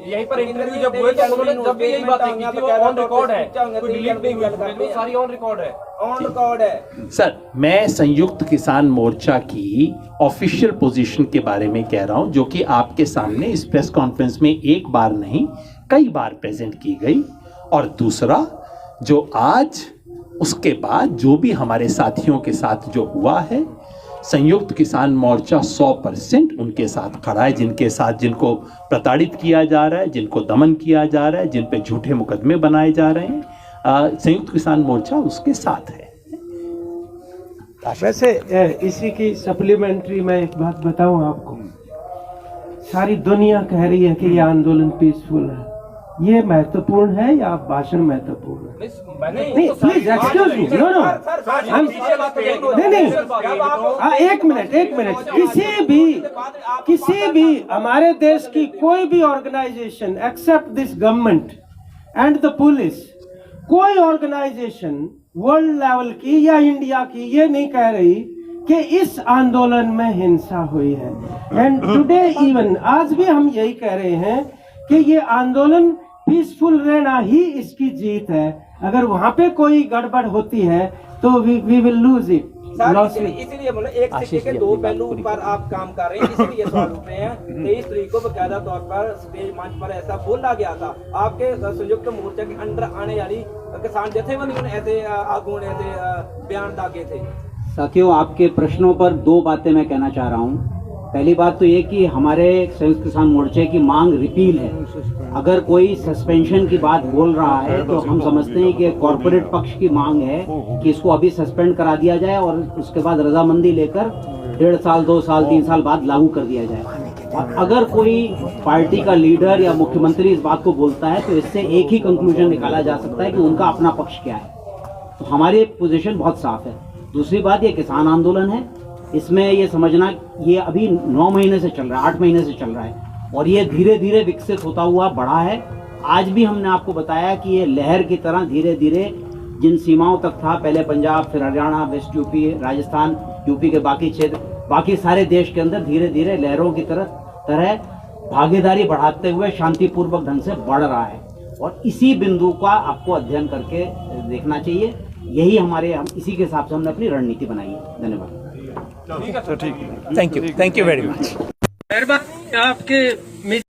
यहीं पर इंटरव्यू जब हुए तो उन्होंने जब भी यही बातें की थी, वो ऑन रिकॉर्ड है, कोई डिलीट नहीं हुई, सारी ऑन रिकॉर्ड है, ऑन रिकॉर्ड है। सर, मैं संयुक्त किसान मोर्चा की ऑफिशियल पोजीशन के बारे में कह रहा हूं, जो कि आपके सामने इस प्रेस कॉन्फ्रेंस में एक बार नहीं कई बार प्रेजेंट की गई। और दूसरा, जो आज उसके बाद जो भी हमारे साथियों के साथ जो हुआ है, संयुक्त किसान मोर्चा 100% उनके साथ खड़ा है, जिनके साथ जिनको प्रताड़ित किया जा रहा है, जिनको दमन किया जा रहा है, जिन पे झूठे मुकदमे बनाए जा रहे हैं, संयुक्त किसान मोर्चा उसके साथ है। वैसे इसी की सप्लीमेंट्री मैं एक बात बताऊं आपको, सारी दुनिया कह रही है कि यह आंदोलन पीसफुल है, ये महत्वपूर्ण है या भाषण महत्वपूर्ण है? नहीं, प्लीज एक्सक्यूज मी, नो नहीं, एक मिनट, किसी भी हमारे देश की कोई भी organization except this government and the police, कोई ऑर्गेनाइजेशन वर्ल्ड लेवल की या इंडिया की ये नहीं कह रही कि इस आंदोलन में हिंसा हुई है। एंड टुडे इवन आज भी हम यही कह रहे हैं कि ये आंदोलन पीसफुल रहना ही इसकी जीत है। अगर वहां पे कोई गड़बड़ होती है तो वी विल लूज इट। इसीलिए बोले एक सिक्के के 2 पहलू पर आप काम कर रहे हैं, इसलिए सवाल उठ रहे हैं। 23 तारीख को बकायदा तौर पर स्टेज मंच पर ऐसा बोला गया था, आपके संयुक्त मोर्चा के अंडर आने वाली किसान जथेबंदियों ने ऐसे आगुओं ने ऐसे बयान दागे थे। साथियों, आपके प्रश्नों पर 2 बातें मैं कहना चाह रहा हूँ। पहली बात तो ये कि हमारे संयुक्त किसान मोर्चे की मांग रिपील है। अगर कोई सस्पेंशन की बात बोल रहा है तो हम समझते हैं कि कॉर्पोरेट पक्ष की मांग है कि इसको अभी सस्पेंड करा दिया जाए और उसके बाद रजामंदी लेकर 1.5 साल 2 साल 3 साल बाद लागू कर दिया जाए। और अगर कोई पार्टी का लीडर या मुख्यमंत्री इस बात को बोलता है तो इससे एक ही कंक्लूजन निकाला जा सकता है कि उनका अपना पक्ष क्या है। तो हमारी पोजीशन बहुत साफ है। दूसरी बात, ये किसान आंदोलन है, इसमें ये समझना ये अभी 9 महीने से चल रहा है, 8 महीने से चल रहा है और ये धीरे धीरे विकसित होता हुआ बढ़ा है। आज भी हमने आपको बताया कि ये लहर की तरह धीरे धीरे जिन सीमाओं तक था, पहले पंजाब, फिर Haryana, west UP, Rajasthan, UP के बाकी क्षेत्र, बाकी सारे देश के अंदर धीरे धीरे लहरों की तरह भागीदारी बढ़ाते हुए शांतिपूर्वक ढंग से बढ़ रहा है। और इसी बिंदु का आपको अध्ययन करके देखना चाहिए। यही हम इसी के हिसाब से हमने अपनी रणनीति बनाई है। धन्यवाद। Thank you very much. मेहरबानी आपके